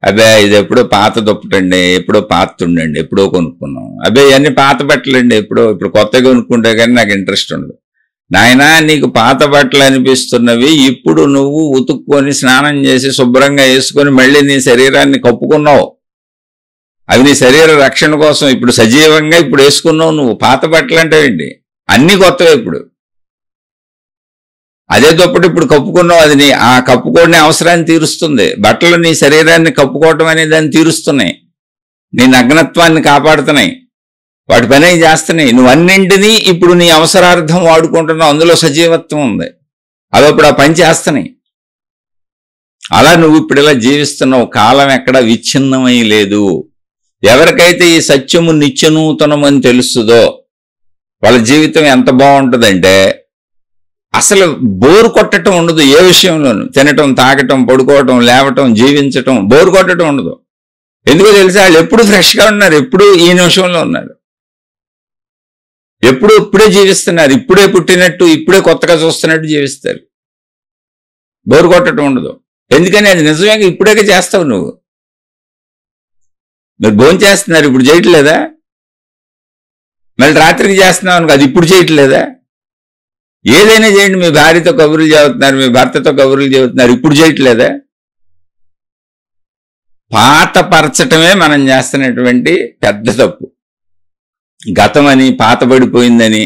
అబ్బే ఇది ఎప్పుడో పాత దుప్పటండి, ఎప్పుడో పాత తుండండి, ఎప్పుడో కొనుక్కున్నాం, అబ్బే ఇవన్నీ పాత బట్టలండి, ఇప్పుడు కొత్తగా కొనుక్కుంటే కానీ నాకు ఇంట్రెస్ట్ ఉండదు. నాయనా, నీకు పాత బట్టలు అనిపిస్తున్నవి ఇప్పుడు నువ్వు ఉతుక్కొని స్నానం చేసి శుభ్రంగా వేసుకొని మళ్ళీ నీ శరీరాన్ని కప్పుకున్నావు, అవి నీ శరీర రక్షణ కోసం ఇప్పుడు సజీవంగా ఇప్పుడు వేసుకున్నావు. నువ్వు పాత బట్టలు అంటే ఏంటి, అన్ని కొత్తవే. ఇప్పుడు అదే దుప్పటి ఇప్పుడు కప్పుకున్నావు, అది ఆ కప్పుకోవడం అవసరాన్ని తీరుస్తుంది. బట్టలు నీ శరీరాన్ని కప్పుకోవటం అనేది దాన్ని తీరుస్తున్నాయి, నీ నగ్నత్వాన్ని కాపాడుతున్నాయి, వాటి పని చేస్తున్నాయి. నువ్వు అన్నింటినీ ఇప్పుడు నీ అవసరార్థం వాడుకుంటున్నావు, అందులో సజీవత్వం ఉంది, అవి ఇప్పుడు ఆ పని చేస్తున్నాయి. అలా నువ్వు ఇప్పుడు ఇలా జీవిస్తున్నావు, కాలం ఎక్కడ విచ్ఛిన్నమై లేదు. ఎవరికైతే ఈ సత్యము నిత్యనూతనం అని తెలుస్తుందో వాళ్ళ జీవితం ఎంత బాగుంటుందంటే అసలు బోరు కొట్టడం ఉండదు. ఏ విషయంలోనూ తినటం, తాగటం, పడుకోవటం, లేవటం, జీవించటం, బోరు కొట్టడం ఉండదు. ఎందుకో తెలుసా, వాళ్ళు ఎప్పుడు ఫ్రెష్గా ఉన్నారు, ఎప్పుడు ఈ నిమిషంలో ఉన్నారు. ఇప్పుడే జీవిస్తున్నారు, ఇప్పుడే పుట్టినట్టు, ఇప్పుడే కొత్తగా చూస్తున్నట్టు జీవిస్తారు. బోరు కొట్టడం ఉండదు. ఎందుకని అది నిజమే, ఇప్పుడే చేస్తావు నువ్వు. మీరు భోజనం చేస్తున్నారు, ఇప్పుడు చేయట్లేదా? మళ్ళీ రాత్రికి చేస్తున్నావు అనుకో, అది ఇప్పుడు చేయట్లేదా? ఏదైనా చేయండి, మీ భార్యతో కబుర్లు చెబుతున్నారు, మీ భర్తతో కబుర్లు చెబుతున్నారు, ఇప్పుడు చేయట్లేదా? పాతపరచటమే మనం చేస్తున్నటువంటి పెద్ద తప్పు. గతం అని, పాతబడిపోయిందని,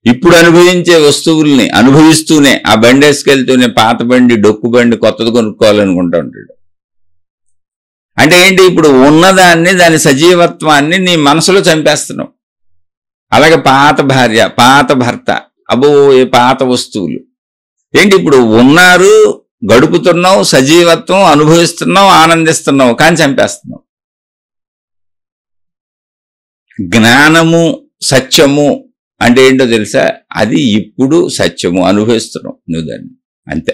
ఇప్పుడు అనుభవించే వస్తువుల్ని అనుభవిస్తూనే, ఆ బండి వేసుకెళ్తూనే పాత బండి, డొక్కు బండి కొత్తది కొనుక్కోవాలనుకుంటూ ఉంటాడు. అంటే ఏంటి, ఇప్పుడు ఉన్నదాన్ని, దాని సజీవత్వాన్ని నీ మనసులో చంపేస్తున్నావు. అలాగే పాత భార్య, పాత భర్త, ఏ పాత వస్తువులు ఏంటి, ఇప్పుడు ఉన్నారు, గడుపుతున్నావు, సజీవత్వం అనుభవిస్తున్నావు, ఆనందిస్తున్నావు, కానీ చంపేస్తున్నావు. జ్ఞానము, సత్యము అంటే ఏంటో తెలుసా? అది ఇప్పుడు సత్యము అనుభవిస్తున్నావు నువ్వు దాన్ని, అంతే.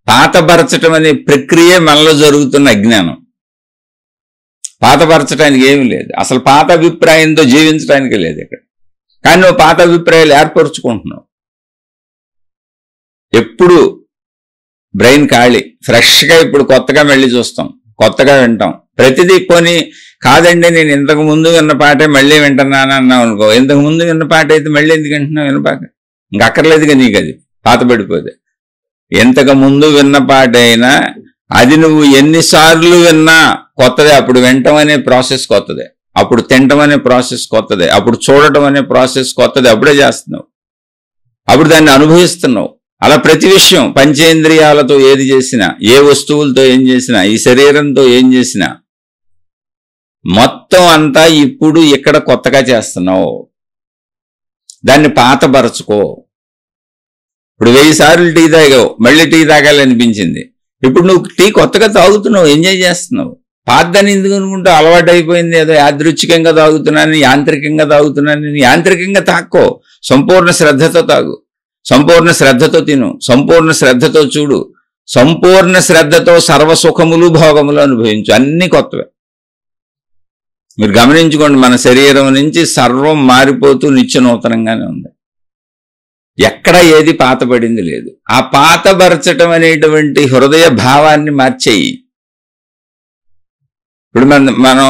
పాతపరచటం అనే ప్రక్రియ మనలో జరుగుతున్న అజ్ఞానం. పాతపరచడానికి ఏమీ లేదు, అసలు పాత అభిప్రాయంతో జీవించడానికి లేదు ఇక్కడ. కానీ నువ్వు పాత అభిప్రాయాలు ఏర్పరచుకుంటున్నావు. ఎప్పుడు బ్రెయిన్ ఖాళీ, ఫ్రెష్గా ఇప్పుడు కొత్తగా మళ్ళీ చూస్తాం, కొత్తగా వింటాం. ప్రతిదీ కొని కాదండి, నేను ఇంతకు ముందు విన్న పాటే మళ్ళీ వింటున్నాను అన్నావు అనుకో, ఇంతకు ముందు విన్న పాట అయితే మళ్ళీ ఎందుకు వింటున్నావు? వినపాక ఇంక అక్కర్లేదుగా నీకు, అది పాతబడిపోతే. ఇంతకు ముందు విన్న పాట అయినా అది నువ్వు ఎన్నిసార్లు విన్నా కొత్తదే. అప్పుడు వినటం అనే ప్రాసెస్ కొత్తదే, అప్పుడు తినటం అనే ప్రాసెస్ కొత్తదే, అప్పుడు చూడటం అనే ప్రాసెస్ కొత్తదే. అప్పుడే చేస్తున్నావు, అప్పుడు దాన్ని అనుభవిస్తున్నావు. అలా ప్రతి విషయం, పంచేంద్రియాలతో ఏది చేసినా, ఏ వస్తువులతో ఏం చేసినా, ఈ శరీరంతో ఏం చేసినా, మొత్తం అంతా ఇప్పుడు ఇక్కడ కొత్తగా చేస్తున్నావు. దాన్ని పాతపరచుకో. ఇప్పుడు 1000 సార్లు టీ తాగావు, మళ్ళీ టీ తాగాలనిపించింది. ఇప్పుడు నువ్వు టీ కొత్తగా తాగుతున్నావు, ఎంజాయ్ చేస్తున్నావు. పాతదాన్ని ఎందుకు అనుకుంటావు? అలవాటు అయిపోయింది, ఏదో యాదృచ్ఛికంగా తాగుతున్నాను, యాంత్రికంగా తాగుతున్నాను. యాంత్రికంగా తాక్కో, సంపూర్ణ శ్రద్ధతో తాగు, సంపూర్ణ శ్రద్ధతో తిను, సంపూర్ణ శ్రద్ధతో చూడు, సంపూర్ణ శ్రద్ధతో సర్వసుఖములు భోగములు అనుభవించు. అన్ని కొత్తవే. మీరు గమనించుకోండి, మన శరీరం నుంచి సర్వం మారిపోతూ నిత్య నూతనంగానే ఉంది. ఎక్కడ ఏది పాతబడింది లేదు. ఆ పాతపరచటం అనేటువంటి హృదయ భావాన్ని మార్చేయి. ఇప్పుడు మనం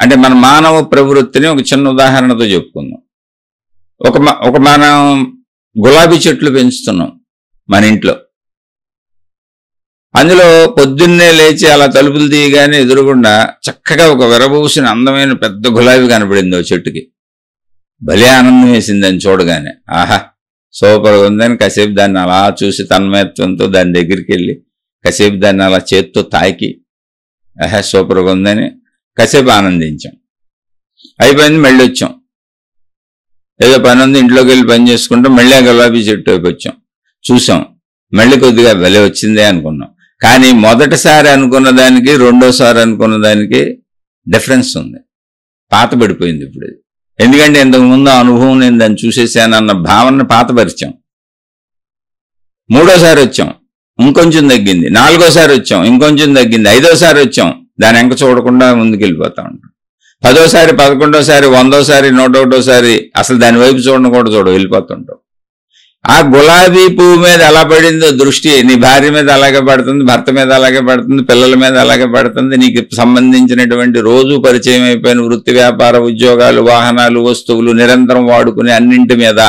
అంటే మన మానవ ప్రవృత్తిని ఒక చిన్న ఉదాహరణతో చెప్పుకుందాం. ఒక మనం గులాబీ చెట్లు పెంచుతున్నాం మన ఇంట్లో. అందులో పొద్దున్నే లేచి అలా తలుపులు తీయగానే ఎదురుగుండా చక్కగా ఒక విరబూసిన అందమైన పెద్ద గులాబీ కనపడింది ఓ చెట్టుకి. భలే ఆనందం వేసింది అని చూడగానే. ఆహా, సూపర్గా ఉందని కాసేపు దాన్ని అలా చూసి తన్మయత్వంతో దాని దగ్గరికి వెళ్ళి కాసేపు దాన్ని అలా చేత్తో తాకి ఆహా సూపర్గా ఉందని కాసేపు ఆనందించాం. అయిపోయింది, మళ్ళీ వచ్చాం. ఏదో పని ఉంది, ఇంట్లోకి వెళ్ళి పని చేసుకుంటూ మళ్ళీ ఆ గులాబీ చెట్టు వైపు వచ్చాం, చూసాం. మళ్ళీ కొద్దిగా భలే వచ్చిందే అనుకున్నాం. కానీ మొదటిసారి అనుకున్న దానికి రెండోసారి అనుకున్న దానికి డిఫరెన్స్ ఉంది. పాతబడిపోయింది ఇప్పుడు. ఎందుకంటే ఇంతకుముందు అనుభవం నేను దాన్ని చూసేసానన్న భావన పాతపరిచాం. మూడోసారి వచ్చాం, ఇంకొంచెం తగ్గింది. నాలుగోసారి వచ్చాం, ఇంకొంచెం తగ్గింది. ఐదోసారి వచ్చాం, దాని వెంక చూడకుండా ముందుకెళ్ళిపోతా ఉంటాం. 10ఓసారి, 11ఓసారి, 100ఓసారి, 101ఓసారి అసలు దాని వైపు చూడడం కూడా వెళ్ళిపోతుంటాం. ఆ గులాబీ పువ్వు మీద ఎలా పడిందో దృష్టి నీ భార్య మీద అలాగే పడుతుంది, భర్త మీద అలాగే పడుతుంది, పిల్లల మీద అలాగే పడుతుంది. నీకు సంబంధించినటువంటి రోజు పరిచయం అయిపోయిన వృత్తి, వ్యాపార, ఉద్యోగాలు, వాహనాలు, వస్తువులు నిరంతరం వాడుకునే అన్నింటి మీద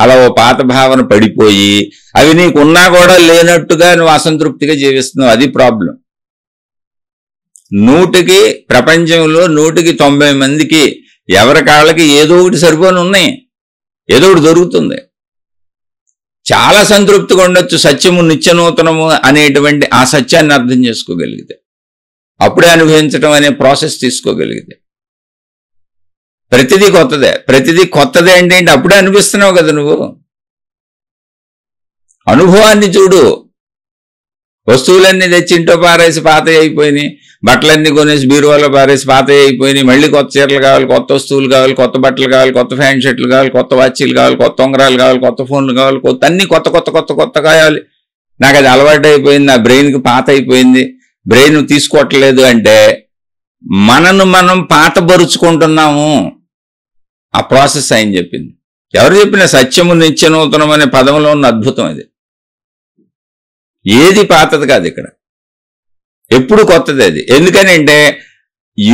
అలా ఓ పాత భావన పడిపోయి అవి నీకు ఉన్నా కూడా లేనట్టుగా నువ్వు అసంతృప్తిగా జీవిస్తున్నావు. అది ప్రాబ్లం. ప్రపంచంలో 190 మందికి ఎవరి కాళ్ళకి ఏదో ఒకటి సరిపోని ఉన్నాయి, ఏదో ఒకటి దొరుకుతుంది. చాలా సంతృప్తిగా ఉండొచ్చు. సత్యము నిత్యనూతనము అనేటువంటి ఆ సత్యాన్ని అర్థం చేసుకోగలిగితే, అప్పుడే అనుభవించటం అనే ప్రాసెస్ తీసుకోగలిగితే. ప్రతిదీ కొత్తదే అంటే అప్పుడే అనిపిస్తున్నావు కదా నువ్వు. అనుభవాన్ని చూడు. వస్తువులన్నీ తెచ్చి ఇంట్లో పారేసి పాతవి అయిపోయినాయి, బట్టలన్నీ కొనేసి బీరువాలో పారేసి పాతవి అయిపోయినాయి. మళ్ళీ కొత్త చీరలు కావాలి, కొత్త వస్తువులు కావాలి, కొత్త బట్టలు కావాలి, కొత్త ఫ్యాంట్ షర్ట్లు కావాలి, కొత్త వాచీలు కావాలి, కొత్త ఉంగరాలు కావాలి, కొత్త ఫోన్లు కావాలి, అన్ని కొత్త కావాలి. నాకు అది అలవాటు అయిపోయింది, నా బ్రెయిన్కి పాత అయిపోయింది, బ్రెయిన్ తీసుకోవట్లేదు అంటే మనను మనం పాతబరుచుకుంటున్నాము. ఆ ప్రాసెస్ ఆయన చెప్పింది. ఎవరు చెప్పిన సత్యము నిత్యనూతనం అనే పదంలో ఉన్న అద్భుతం అది. ఏది పాతది కాదు ఇక్కడ, ఎప్పుడు కొత్తదే అది. ఎందుకని అంటే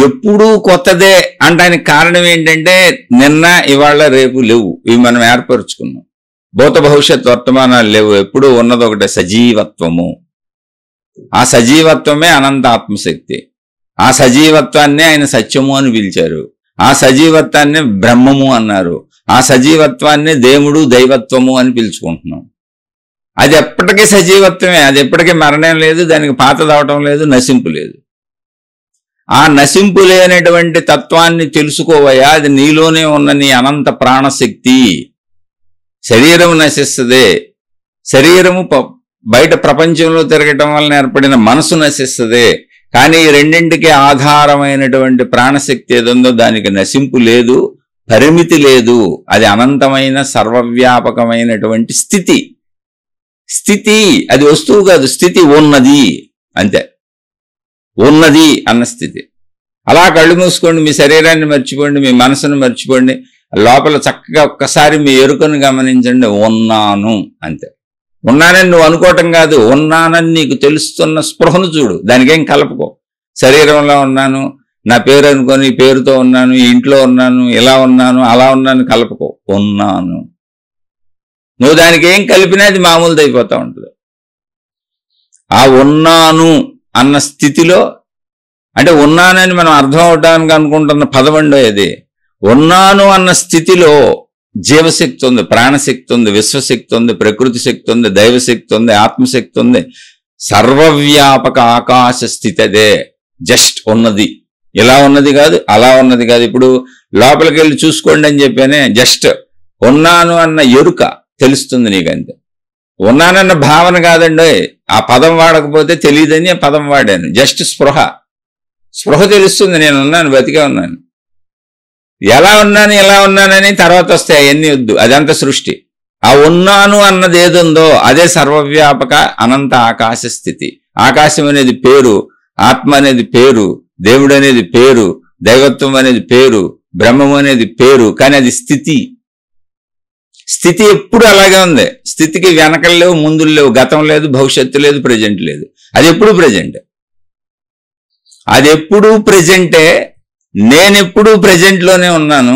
ఎప్పుడూ కొత్తదే అంటానికి కారణం ఏంటంటే నిన్న ఇవాళ రేపు లేవు, ఇవి మనం ఏర్పరుచుకున్నాం. భూత భవిష్యత్ వర్తమానాలు లేవు, ఎప్పుడూ ఉన్నది ఒకటే సజీవత్వము. ఆ సజీవత్వమే అనంత ఆత్మశక్తి. ఆ సజీవత్వాన్నే ఆయన సత్యము అని పిలిచారు, ఆ సజీవత్వాన్నే బ్రహ్మము అన్నారు, ఆ సజీవత్వాన్నే దేవుడు దైవత్వము అని పిలుచుకుంటున్నాం. అది ఎప్పటికీ సజీవత్వమే, అది ఎప్పటికీ మరణం లేదు, దానికి పాతదవటం లేదు, నశింపు లేదు. ఆ నశింపు లేనటువంటి తత్వాన్ని తెలుసుకోవయా, అది నీలోనే ఉన్న నీ అనంత ప్రాణశక్తి. శరీరం నశిస్తుంది, శరీరము బయట ప్రపంచంలో తిరగటం వలన ఏర్పడిన మనసు నశిస్తుంది. కానీ ఈ రెండింటికి ఆధారమైనటువంటి ప్రాణశక్తి ఏదుందో దానికి నశింపు లేదు, పరిమితి లేదు. అది అనంతమైన సర్వవ్యాపకమైనటువంటి స్థితి. స్థితి అది వస్తువు కాదు, స్థితి ఉన్నది అంతే, ఉన్నది అన్న స్థితి. అలా కళ్ళు మూసుకోండి, మీ శరీరాన్ని మర్చిపోండి, మీ మనసును మర్చిపోండి, లోపల చక్కగా ఒక్కసారి మీ ఎరుకను గమనించండి. ఉన్నాను అంతే. ఉన్నానని నువ్వు అనుకోవటం కాదు, ఉన్నానని నీకు తెలుస్తున్న స్పృహను చూడు, దానికేం కలపకో. శరీరంలో ఉన్నాను, నా పేరు అనుకొని పేరుతో ఉన్నాను, ఈ ఇంట్లో ఉన్నాను, ఇలా ఉన్నాను, అలా ఉన్నాను కలపకో. ఉన్నాను. నువ్వు దానికి ఏం కలిపినా అది మామూలుది అయిపోతూ ఉంటుంది. ఆ ఉన్నాను అన్న స్థితిలో, అంటే ఉన్నానని మనం అర్థం అవడానికి అనుకుంటున్న పదవండో అది. ఉన్నాను అన్న స్థితిలో జీవశక్తి ఉంది, ప్రాణశక్తి ఉంది, విశ్వశక్తి ఉంది, ప్రకృతి శక్తి ఉంది, దైవశక్తి ఉంది, ఆత్మశక్తి ఉంది. సర్వవ్యాపక ఆకాశ స్థితి అదే. జస్ట్ ఉన్నది, ఇలా ఉన్నది కాదు, అలా ఉన్నది కాదు. ఇప్పుడు లోపలికి వెళ్ళి చూసుకోండి అని చెప్పానే, జస్ట్ ఉన్నాను అన్న ఎరుక తెలుస్తుంది నీకంతే. ఉన్నానన్న భావన కాదండి, ఆ పదం వాడకపోతే తెలియదని ఆ పదం వాడాను. జస్ట్ స్పృహ తెలుస్తుంది, నేను ఉన్నాను, బతికే ఉన్నాను. ఎలా ఉన్నానని తర్వాత వస్తాయి అవన్నీ వద్దు, అదంతా సృష్టి. ఆ ఉన్నాను అన్నది ఏదుందో అదే సర్వవ్యాపక అనంత ఆకాశ స్థితి. ఆకాశం అనేది పేరు, ఆత్మ అనేది పేరు, దేవుడు అనేది పేరు, దైవత్వం అనేది పేరు, బ్రహ్మం అనేది పేరు. కానీ అది స్థితి. స్థితి ఎప్పుడు అలాగే ఉంది. స్థితికి వెనకలు లేవు, ముందులు లేవు, గతం లేదు, భవిష్యత్తు లేదు, ప్రజెంట్ లేదు. అది ఎప్పుడు ప్రజెంట్. అది ఎప్పుడూ ప్రజెంటే. నేనెప్పుడూ ప్రజెంట్లోనే ఉన్నాను,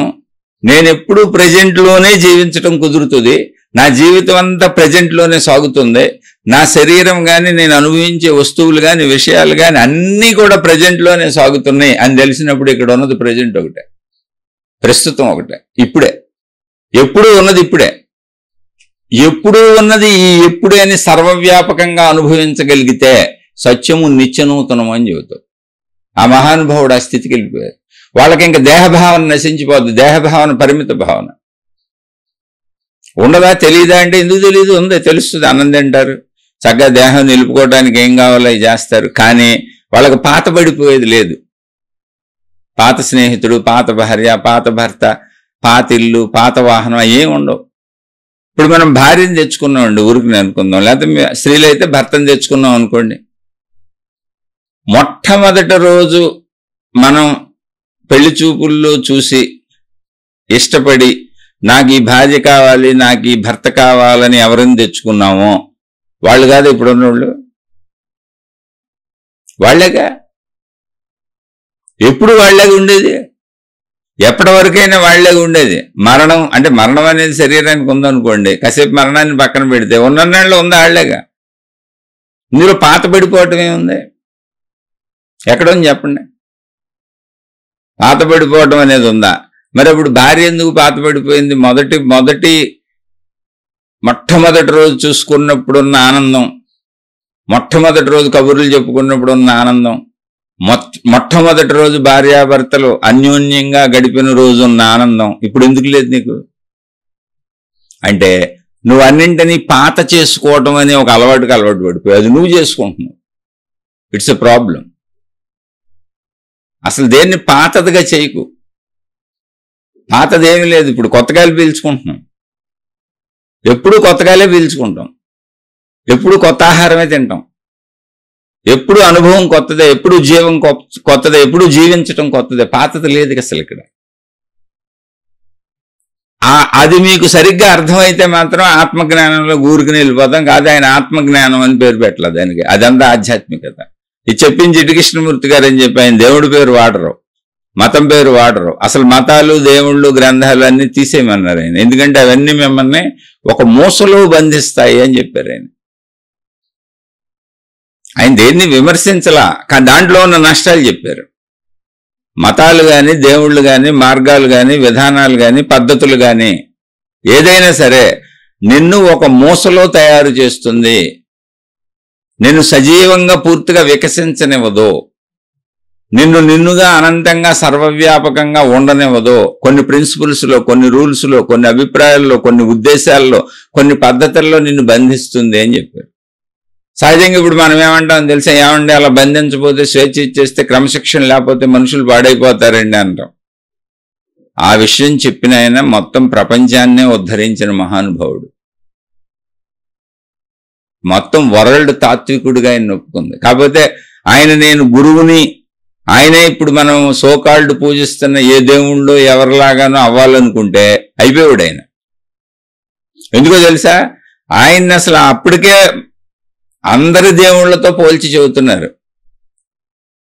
నేనెప్పుడూ ప్రజెంట్లోనే జీవించటం కుదురుతుంది. నా జీవితం అంతా ప్రజెంట్లోనే సాగుతుంది. నా శరీరం కానీ, నేను అనుభవించే వస్తువులు కానీ, విషయాలు కానీ అన్నీ కూడా ప్రజెంట్లోనే సాగుతున్నాయి అని తెలిసినప్పుడు ఇక్కడ ఉన్నది ప్రజెంట్ ఒకటే, ప్రస్తుతం ఒకటే, ఇప్పుడే. ఎప్పుడూ ఉన్నది ఇప్పుడే. ఎప్పుడూ ఉన్నది ఈ ఎప్పుడే అని సర్వవ్యాపకంగా అనుభవించగలిగితే సత్యము నిత్యనూతనం అని చెబుతాం. ఆ మహానుభావుడు ఆ స్థితికి వెళ్ళిపోయారు. వాళ్ళకి ఇంకా దేహభావన నశించిపోద్ది, దేహభావన పరిమిత భావన ఉండదా, తెలియదా అంటే ఎందుకు తెలియదు, ఉంది, తెలుస్తుంది. అన్నం తింటారు, చక్కగా దేహం నిలుపుకోవడానికి ఏం కావాలో అవి చేస్తారు. కానీ వాళ్ళకి పాత పడిపోయేది లేదు. పాత స్నేహితుడు, పాత భార్య, పాత భర్త, పాత ఇల్లు, పాత వాహనం ఏం ఉండవు. ఇప్పుడు మనం భార్యను తెచ్చుకున్నామండి, ఊరికి అనుకుందాం, లేకపోతే స్త్రీలు అయితే భర్తను తెచ్చుకున్నాం అనుకోండి. మొట్టమొదటి రోజు మనం పెళ్లి చూపుల్లో చూసి ఇష్టపడి నాకు ఈ భార్య కావాలి, నాకు ఈ భర్త కావాలని ఎవరిని తెచ్చుకున్నామో వాళ్ళు కాదు ఇప్పుడున్నోళ్ళు, వాళ్ళేగా. ఎప్పుడు వాళ్ళగా ఉండేది, ఎప్పటి వరకైనా వాళ్ళగా ఉండేది. మరణం అంటే మరణం అనేది శరీరానికి ఉందనుకోండి, కాసేపు మరణాన్ని పక్కన పెడితే ఉన్నన్నాళ్ళు ఉంది వాళ్ళేగా. ఇందులో పాత పడిపోవటం ఏముంది, ఎక్కడుంది చెప్పండి. పాత పడిపోవటం అనేది ఉందా? మరి అప్పుడు భార్య ఎందుకు పాత పడిపోయింది? మొట్టమొదటి రోజు చూసుకున్నప్పుడున్న ఆనందం, మొట్టమొదటి రోజు కబుర్లు చెప్పుకున్నప్పుడున్న ఆనందం, మొట్టమొదటి రోజు భార్యాభర్తలు అన్యోన్యంగా గడిపిన రోజు ఉన్న ఆనందం ఇప్పుడు ఎందుకు లేదు నీకు? అంటే నువ్వు అన్నింటినీ పాత చేసుకోవటం అనే ఒక అలవాటు పడిపోయి అది నువ్వు చేసుకుంటున్నావు. It's a problem. అసలు దేన్ని పాతదిగా చేయకు. పాతదేమీ లేదు. ఇప్పుడు కొత్తగాలు పీల్చుకుంటున్నాం, ఎప్పుడు కొత్తగాలే పీల్చుకుంటాం, ఎప్పుడు కొత్త ఆహారమే తింటాం, ఎప్పుడు అనుభవం కొత్తదే, ఎప్పుడు జీవం కొత్తదే, ఎప్పుడు జీవించటం కొత్తదే. పాతది లేదు అసలు ఇక్కడ. అది మీకు సరిగ్గా అర్థమైతే మాత్రం ఆత్మజ్ఞానంలో ఊరికి వెళ్ళిపోతాం. కాదు, ఆయన ఆత్మజ్ఞానం అని పేరు పెట్టలేదు దానికి. అదంతా ఆధ్యాత్మికత. ఇది చెప్పింది జిడ్డు కృష్ణమూర్తి గారు అని చెప్పి ఆయన దేవుడి పేరు వాడరు, మతం పేరు వాడరు. అసలు మతాలు, దేవుళ్ళు, గ్రంథాలు అన్ని తీసేయమన్నారు ఆయన. ఎందుకంటే అవన్నీ మిమ్మల్ని ఒక మూసలో బంధిస్తాయి అని చెప్పారు ఆయన. ఆయన దేన్ని విమర్శించలా, కానీ దాంట్లో ఉన్న నష్టాలు చెప్పారు. మతాలు కానీ, దేవుళ్ళు కానీ, మార్గాలు కానీ, విధానాలు కానీ, పద్ధతులు కానీ ఏదైనా సరే నిన్ను ఒక మూసలో తయారు చేస్తుంది, నిన్ను సజీవంగా పూర్తిగా వికసించనివ్వదు, నిన్నుగా అనంతంగా సర్వవ్యాపకంగా ఉండనివ్వదు. కొన్ని ప్రిన్సిపల్స్లో, కొన్ని రూల్స్లో, కొన్ని అభిప్రాయాల్లో, కొన్ని ఉద్దేశాల్లో, కొన్ని పద్ధతుల్లో నిన్ను బంధిస్తుంది అని చెప్పారు. సహజంగా ఇప్పుడు మనం ఏమంటాం తెలుసా, ఏమండి అలా బంధించకపోతే, స్వేచ్ఛ ఇచ్చేస్తే, క్రమశిక్షణ లేకపోతే మనుషులు పాడైపోతారండి అంటాం. ఆ విషయం చెప్పిన ఆయన మొత్తం ప్రపంచాన్నే ఉద్ధరించిన మహానుభావుడు. మొత్తం వరల్డ్ తాత్వికుడిగా ఆయన ఒప్పుకుంది. కాకపోతే ఆయన నేను గురువుని, ఆయనే ఇప్పుడు మనం సోకాల్డ్ పూజిస్తున్న ఏ దేవుళ్ళు ఎవరిలాగానో అవ్వాలనుకుంటే అయిపోయాడు ఆయన. ఎందుకో తెలుసా, ఆయన్ని అసలు అప్పటికే అందరి దేవుళ్లతో పోల్చి చెబుతున్నారు.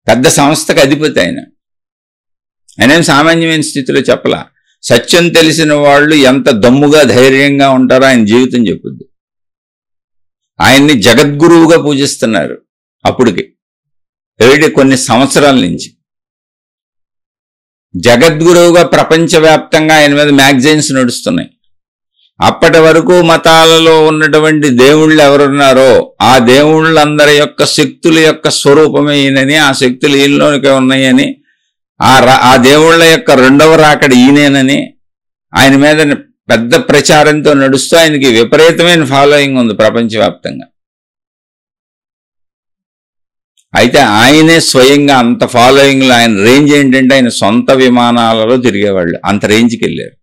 పెద్ద సంస్థకు అధిపతి ఆయన. ఆయనేం సామాన్యమైన స్థితిలో చెప్పలా. సత్యం తెలిసిన వాళ్ళు ఎంత దమ్ముగా, ధైర్యంగా ఉంటారో ఆయన జీవితం చెప్పుద్ది. ఆయన్ని జగద్గురువుగా పూజిస్తున్నారు అప్పటికి, కొన్ని సంవత్సరాల నుంచి. జగద్గురువుగా ప్రపంచవ్యాప్తంగా ఆయన మీద మ్యాగజైన్స్ నడుస్తున్నాయి. అప్పటి వరకు మతాలలో ఉన్నటువంటి దేవుళ్ళు ఎవరున్నారో ఆ దేవుళ్ళందరి యొక్క శక్తుల యొక్క స్వరూపమే ఈయనని, ఆ శక్తులు ఈయనలోనికే ఉన్నాయని, ఆ దేవుళ్ళ యొక్క రెండవ రాకడ ఈయనేనని ఆయన మీద పెద్ద ప్రచారంతో నడుస్తూ ఆయనకి విపరీతమైన ఫాలోయింగ్ ఉంది ప్రపంచవ్యాప్తంగా. అయితే ఆయనే స్వయంగా అంత ఫాలోయింగ్లో ఆయన రేంజ్ ఏంటంటే ఆయన సొంత విమానాలలో తిరిగేవాళ్ళు, అంత రేంజ్కి వెళ్ళారు.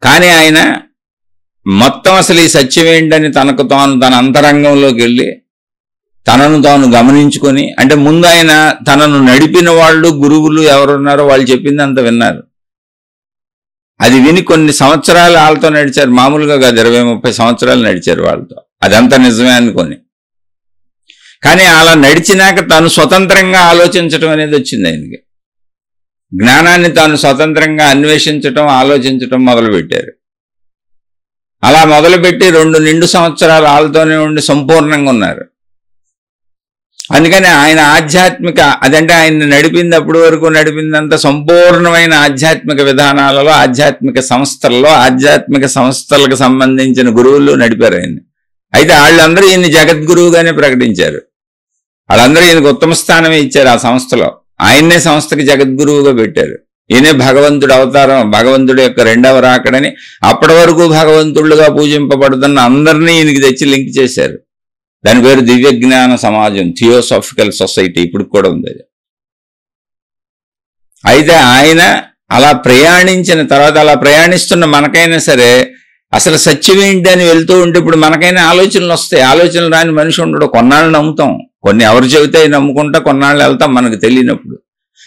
కానీ ఆయన మొత్తం అసలు ఈ సత్యం ఏంటని తనకు తాను తన అంతరంగంలోకి వెళ్ళి తనను తాను గమనించుకొని, అంటే ముందు ఆయన తనను నడిపిన వాళ్ళు, గురువులు ఎవరున్నారో వాళ్ళు చెప్పింది అంత విన్నారు. అది విని కొన్ని సంవత్సరాలు వాళ్ళతో నడిచారు. మామూలుగా కాదు, 20-30 సంవత్సరాలు నడిచారు వాళ్ళతో. అదంతా నిజమే అనుకొని. కానీ అలా నడిచినాక తాను స్వతంత్రంగా ఆలోచించడం అనేది వచ్చింది ఆయనకి. జ్ఞానాన్ని తాను స్వతంత్రంగా అన్వేషించటం, ఆలోచించటం మొదలుపెట్టారు. అలా మొదలుపెట్టి 2 నిండు సంవత్సరాలు వాళ్ళతోనే ఉండి సంపూర్ణంగా ఉన్నారు. అందుకని ఆయన ఆధ్యాత్మిక, అదంటే ఆయన నడిపింది అప్పటి వరకు నడిపిందంతా సంపూర్ణమైన ఆధ్యాత్మిక విధానాలలో, ఆధ్యాత్మిక సంస్థల్లో, ఆధ్యాత్మిక సంస్థలకు సంబంధించిన గురువులు నడిపారు ఆయన్ని. అయితే వాళ్ళందరూ ఈయన్ని జగద్గురువుగానే ప్రకటించారు. వాళ్ళందరూ ఈయనకు ఉత్తమ స్థానమే ఇచ్చారు ఆ సంస్థలో. ఆయన్నే సంస్థకి జగద్గురువుగా పెట్టారు. ఈయనే భగవంతుడు అవతారం, భగవంతుడి యొక్క రెండవ రాకడని అప్పటి వరకు భగవంతుళ్ళుగా పూజింపబడుతున్న అందరినీ ఈయనకి తెచ్చి లింక్ చేశారు. దాని పేరు దివ్య జ్ఞాన సమాజం, థియోసాఫికల్ సొసైటీ, ఇప్పుడు కూడా ఉంది అది. అయితే ఆయన అలా ప్రయాణించిన తర్వాత, అలా ప్రయాణిస్తున్న మనకైనా సరే అసలు సత్యం ఏంటి అని వెళ్తూ ఉంటే ఇప్పుడు మనకైనా ఆలోచనలు వస్తాయి. ఆలోచనలు రాని మనిషి ఉండడు. కొన్నాళ్ళు నమ్ముతాం, కొన్ని ఎవరు చెబితే నమ్ముకుంటా కొన్నాళ్ళు వెళ్తాం మనకు తెలియనప్పుడు.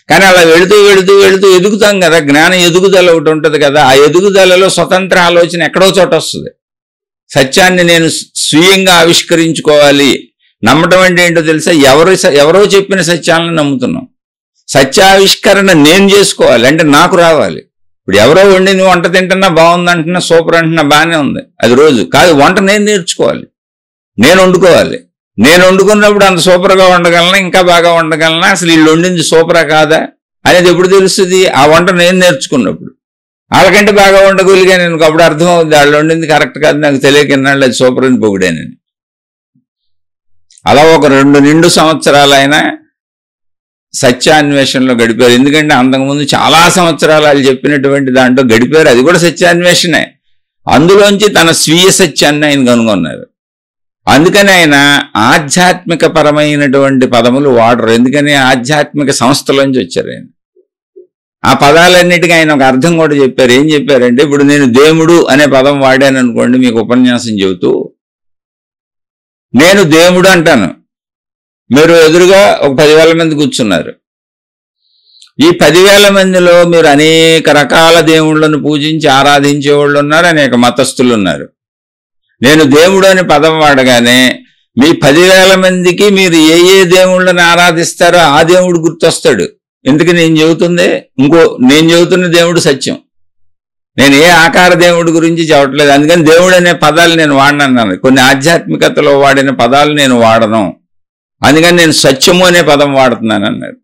కానీ అలా వెళుతూ వెళుతూ వెళుతూ ఎదుగుతాం కదా, జ్ఞాన ఎదుగుదల ఒకటి ఉంటుంది కదా. ఆ ఎదుగుదలలో స్వతంత్ర ఆలోచన ఎక్కడో చోట వస్తుంది. సత్యాన్ని నేను స్వీయంగా ఆవిష్కరించుకోవాలి. నమ్మటం అంటే ఏంటో తెలుసా, ఎవరో చెప్పిన సత్యాలను నమ్ముతున్నాం. సత్యావిష్కరణ నేను చేసుకోవాలి, అంటే నాకు రావాలి. ఇప్పుడు ఎవరో వండి నువ్వు వంట తింటున్నా బాగుంది అంటున్నా, సూపర్ అంటున్నా, బాగానే ఉంది, అది రోజు కాదు. వంట నేను నేర్చుకోవాలి, నేను వండుకోవాలి. నేను వండుకున్నప్పుడు అంత సూపర్గా వండగలనా, ఇంకా బాగా వండగలనా, అసలు వీళ్ళు వండింది సూపరా కాదా అనేది ఎప్పుడు తెలుస్తుంది? ఆ వంట నేను నేర్చుకున్నప్పుడు. వాళ్ళకంటే బాగా వండగలిగా నేను అప్పుడు అర్థమవుద్ది వాళ్ళు వండింది కరెక్ట్ కాదు, నాకు తెలియకన్నాళ్ళు అది సూపర్ అని పొగిడానని. అలా ఒక 2 నిండు సంవత్సరాలు ఆయన సత్యాన్వేషణలో గడిపారు. ఎందుకంటే అంతకుముందు చాలా సంవత్సరాలు వాళ్ళు చెప్పినటువంటి దాంట్లో గడిపారు, అది కూడా సత్యాన్వేషణే. అందులోంచి తన స్వీయ సత్యాన్ని ఆయన కనుగొన్నారు. అందుకని ఆయన ఆధ్యాత్మిక పరమైనటువంటి పదములు వాడరు. ఎందుకని ఆధ్యాత్మిక సంస్థలోంచి వచ్చారు ఆయన. ఆ పదాలన్నిటికీ ఆయన ఒక అర్థం కూడా చెప్పారు. ఏం చెప్పారంటే, ఇప్పుడు నేను దేవుడు అనే పదం వాడాను అనుకోండి, మీకు ఉపన్యాసం చెబుతూ నేను దేవుడు అంటాను, మీరు ఎదురుగా ఒక 10,000 మంది కూర్చున్నారు. ఈ 10,000 మందిలో మీరు అనేక రకాల దేవుళ్ళను పూజించి ఆరాధించే వాళ్ళు ఉన్నారు, అనేక మతస్థులు ఉన్నారు. నేను దేవుడు అని పదం వాడగానే మీ 10,000 మందికి మీరు ఏ ఏ దేవుళ్ళని ఆరాధిస్తారో ఆ దేవుడు గుర్తొస్తాడు. ఎందుకు నేను చెబుతున్న దేవుడు సత్యం. నేను ఏ ఆకార దేవుడి గురించి చెప్పట్లేదు. అందుకని దేవుడు అనే పదాలు నేను వాడినన్నాను. కొన్ని ఆధ్యాత్మికతలో వాడిన పదాలు నేను వాడను, అందుకని నేను సత్యము అనే పదం వాడుతున్నాను అన్నారు.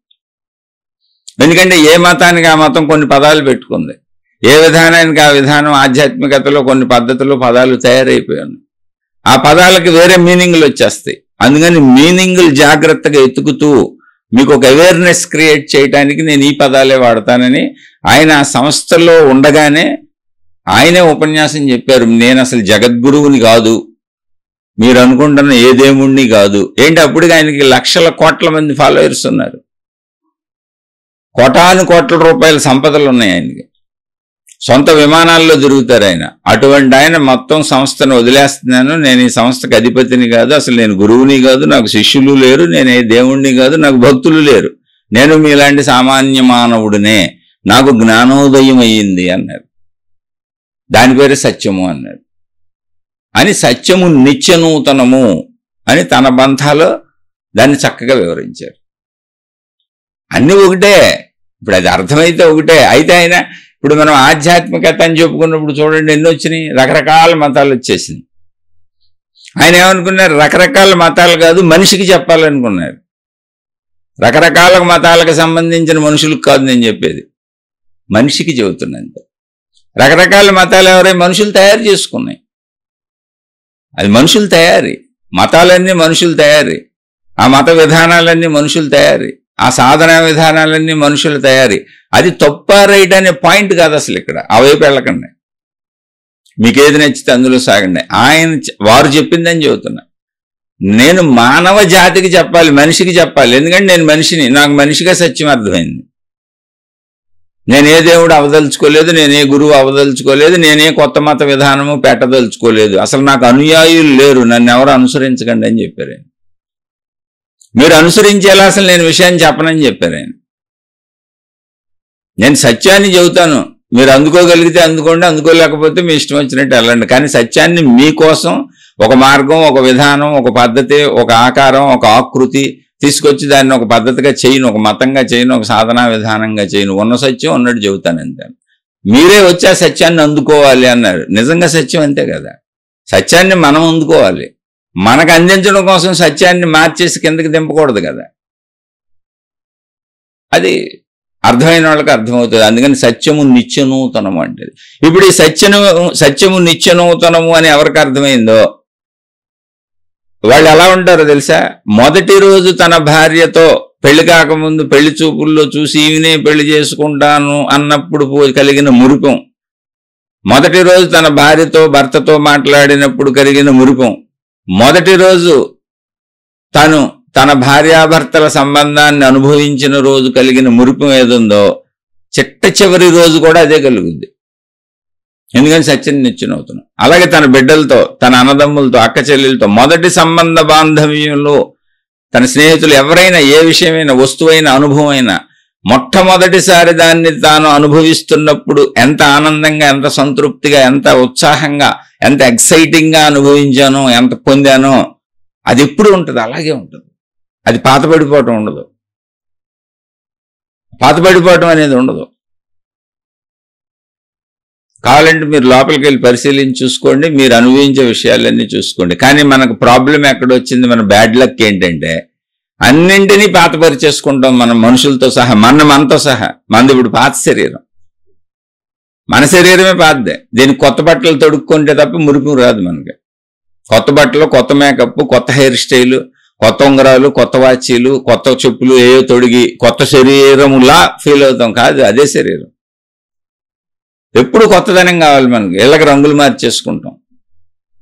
ఎందుకంటే ఏ మతానికి ఆ మతం కొన్ని పదాలు పెట్టుకుంది, ఏ విధానానికి ఆ విధానం, ఆధ్యాత్మికతలో కొన్ని పద్ధతులు పదాలు తయారైపోయాయి. ఆ పదాలకి వేరే మీనింగ్లు వచ్చేస్తాయి. అందుకని మీనింగ్లు జాగ్రత్తగా ఎత్తుకుతూ మీకు ఒక అవేర్నెస్ క్రియేట్ చేయడానికి నేను ఈ పదాలే వాడతానని ఆయన ఆ సంస్థలో ఉండగానే ఆయనే ఉపన్యాసం చెప్పారు. నేను అసలు జగద్గురువుని కాదు, మీరు అనుకుంటున్న ఏ దేవుణ్ణి కాదు. ఏంటి అప్పటికి ఆయనకి లక్షల కోట్ల మంది ఫాలోయర్స్ ఉన్నారు, కోటాను కోట్ల రూపాయల సంపదలు ఉన్నాయి ఆయనకి, సొంత విమానాల్లో తిరుగుతారు ఆయన. అటువంటి ఆయన మొత్తం సంస్థను వదిలేస్తున్నాను, నేను ఈ సంస్థకు అధిపతిని కాదు, అసలు నేను గురువుని కాదు, నాకు శిష్యులు లేరు, నేను ఏ దేవుణ్ణి కాదు, నాకు భక్తులు లేరు, నేను మీలాంటి సామాన్య మానవుడినే, నాకు జ్ఞానోదయం అయ్యింది అన్నారు. దాని పేరు సత్యము అన్నారు. అని సత్యము నిత్యనూతనము అని తన బంధాలో దాన్ని చక్కగా వివరించారు. అన్నీ ఒకటే, ఇప్పుడు అది అర్థమైతే ఒకటే. అయితే ఆయన ఇప్పుడు మనం ఆధ్యాత్మికత అని చెప్పుకున్నప్పుడు చూడండి ఎన్ని వచ్చినాయి, రకరకాల మతాలు వచ్చేసినాయి. ఆయన ఏమనుకున్నారు, రకరకాల మతాలు కాదు మనిషికి చెప్పాలనుకున్నారు. రకరకాల మతాలకు సంబంధించిన మనుషులకు కాదు నేను చెప్పేది, మనిషికి చెబుతున్నంత. రకరకాల మతాలు ఎవరైనా మనుషులు తయారు చేసుకున్నాయి, అది మనుషులు తయారీ, మతాలన్నీ మనుషులు తయారీ, ఆ మత విధానాలన్నీ మనుషులు తయారీ, ఆ సాధనా విధానాలన్నీ మనుషుల తయారీ. అది తప్ప రైట్ అనే పాయింట్ కాదు అసలు. ఇక్కడ ఆ వైపు వెళ్ళకండి, మీకు ఏది నచ్చితే అందులో సాగండి. వారు చెప్పిందని చెబుతున్నా. నేను మానవ జాతికి చెప్పాలి, మనిషికి చెప్పాలి. ఎందుకంటే నేను మనిషిని, నాకు మనిషిగా సత్యం అర్థమైంది. నేనే దేవుడు అవదలుచుకోలేదు, నేనే గురువు అవదలుచుకోలేదు, నేనే కొత్త మత విధానము పెట్టదలుచుకోలేదు. అసలు నాకు అనుయాయులు లేరు, నన్ను ఎవరు అనుసరించకండి అని చెప్పారు ఆయన. మీరు అనుసరించేలా అసలు నేను విషయాన్ని చెప్పనని చెప్పారు ఆయన. నేను సత్యాన్ని చెబుతాను, మీరు అందుకోగలిగితే అందుకోండి, అందుకోలేకపోతే మీ ఇష్టం వచ్చినట్టు వెళ్ళండి. కానీ సత్యాన్ని మీకోసం ఒక మార్గం, ఒక విధానం, ఒక పద్ధతి, ఒక ఆకారం, ఒక ఆకృతి తీసుకొచ్చి దాన్ని ఒక పద్ధతిగా చేయను, ఒక మతంగా చేయను, ఒక సాధనా విధానంగా చేయను. ఉన్న సత్యం ఉన్నట్టు చెబుతాను అంతే. మీరే వచ్చి ఆ సత్యాన్ని అందుకోవాలి అన్నారు. నిజంగా సత్యం అంతే కదా, సత్యాన్ని మనం అందుకోవాలి. మనకు అందించడం కోసం సత్యాన్ని మార్చేసి కిందకి దింపకూడదు కదా. అది అర్థమైన వాళ్ళకి అర్థమవుతుంది. అందుకని సత్యము నిత్యనూతనము అంటే. ఇప్పుడు ఈ సత్యము నిత్యనూతనము అని ఎవరికి అర్థమైందో వాళ్ళు ఎలా ఉంటారో తెలుసా? మొదటి రోజు తన భార్యతో పెళ్లి కాకముందు పెళ్లి చూపుల్లో చూసి ఈమెనే పెళ్లి చేసుకుంటాను అన్నప్పుడు కలిగిన మురిపం, మొదటి రోజు తన భార్యతో భర్తతో మాట్లాడినప్పుడు కలిగిన మురిపం, మొదటి రోజు తన భార్యాభర్తల సంబంధాన్ని అనుభవించిన రోజు కలిగిన మురిపం ఏదుందో చిట్ట చివరి రోజు కూడా అదే కలుగుద్ది. ఎందుకని సత్యం నిత్యనూతనం. అలాగే తన బిడ్డలతో, తన అన్నదమ్ములతో, అక్క చెల్లెలతో, మొదటి సంబంధ బాంధవ్యంలో తన స్నేహితులు ఎవరైనా ఏ విషయమైనా వస్తువైన అనుభవం అయినా మొట్టమొదటిసారి దాన్ని తాను అనుభవిస్తున్నప్పుడు ఎంత ఆనందంగా, ఎంత సంతృప్తిగా, ఎంత ఉత్సాహంగా, ఎంత ఎక్సైటింగ్గా అనుభవించానో, ఎంత పొందానో అది ఎప్పుడు ఉంటుంది, అలాగే ఉంటుంది. అది పాతపడిపోవటం ఉండదు, పాతపడిపోవటం అనేది ఉండదు. కావాలంటే మీరు లోపలికి వెళ్ళి పరిశీలించి చూసుకోండి, మీరు అనుభవించే విషయాలన్నీ చూసుకోండి. కానీ మనకు ప్రాబ్లం ఎక్కడొచ్చింది, మన బ్యాడ్ లక్ ఏంటంటే అన్నింటినీ పాతపరిచేసుకుంటాం మనం, మనుషులతో సహా, మనతో సహా. మనది ఇప్పుడు పాత శరీరం, మన శరీరమే పాతదే. దీనికి కొత్త బట్టలు తొడుక్కుంటే తప్ప మురిపం రాదు మనకి. కొత్త బట్టలు, కొత్త మేకప్, కొత్త హెయిర్ స్టైలు, కొత్త ఉంగరాలు, కొత్త వాచీలు, కొత్త చెప్పులు ఏయో తొడిగి కొత్త శరీరములా ఫీల్ అవుతాం. కాదు, అదే శరీరం. ఎప్పుడు కొత్తదనం కావాలి మనకి. ఇళ్ళకి రంగులు మార్చేసుకుంటాం,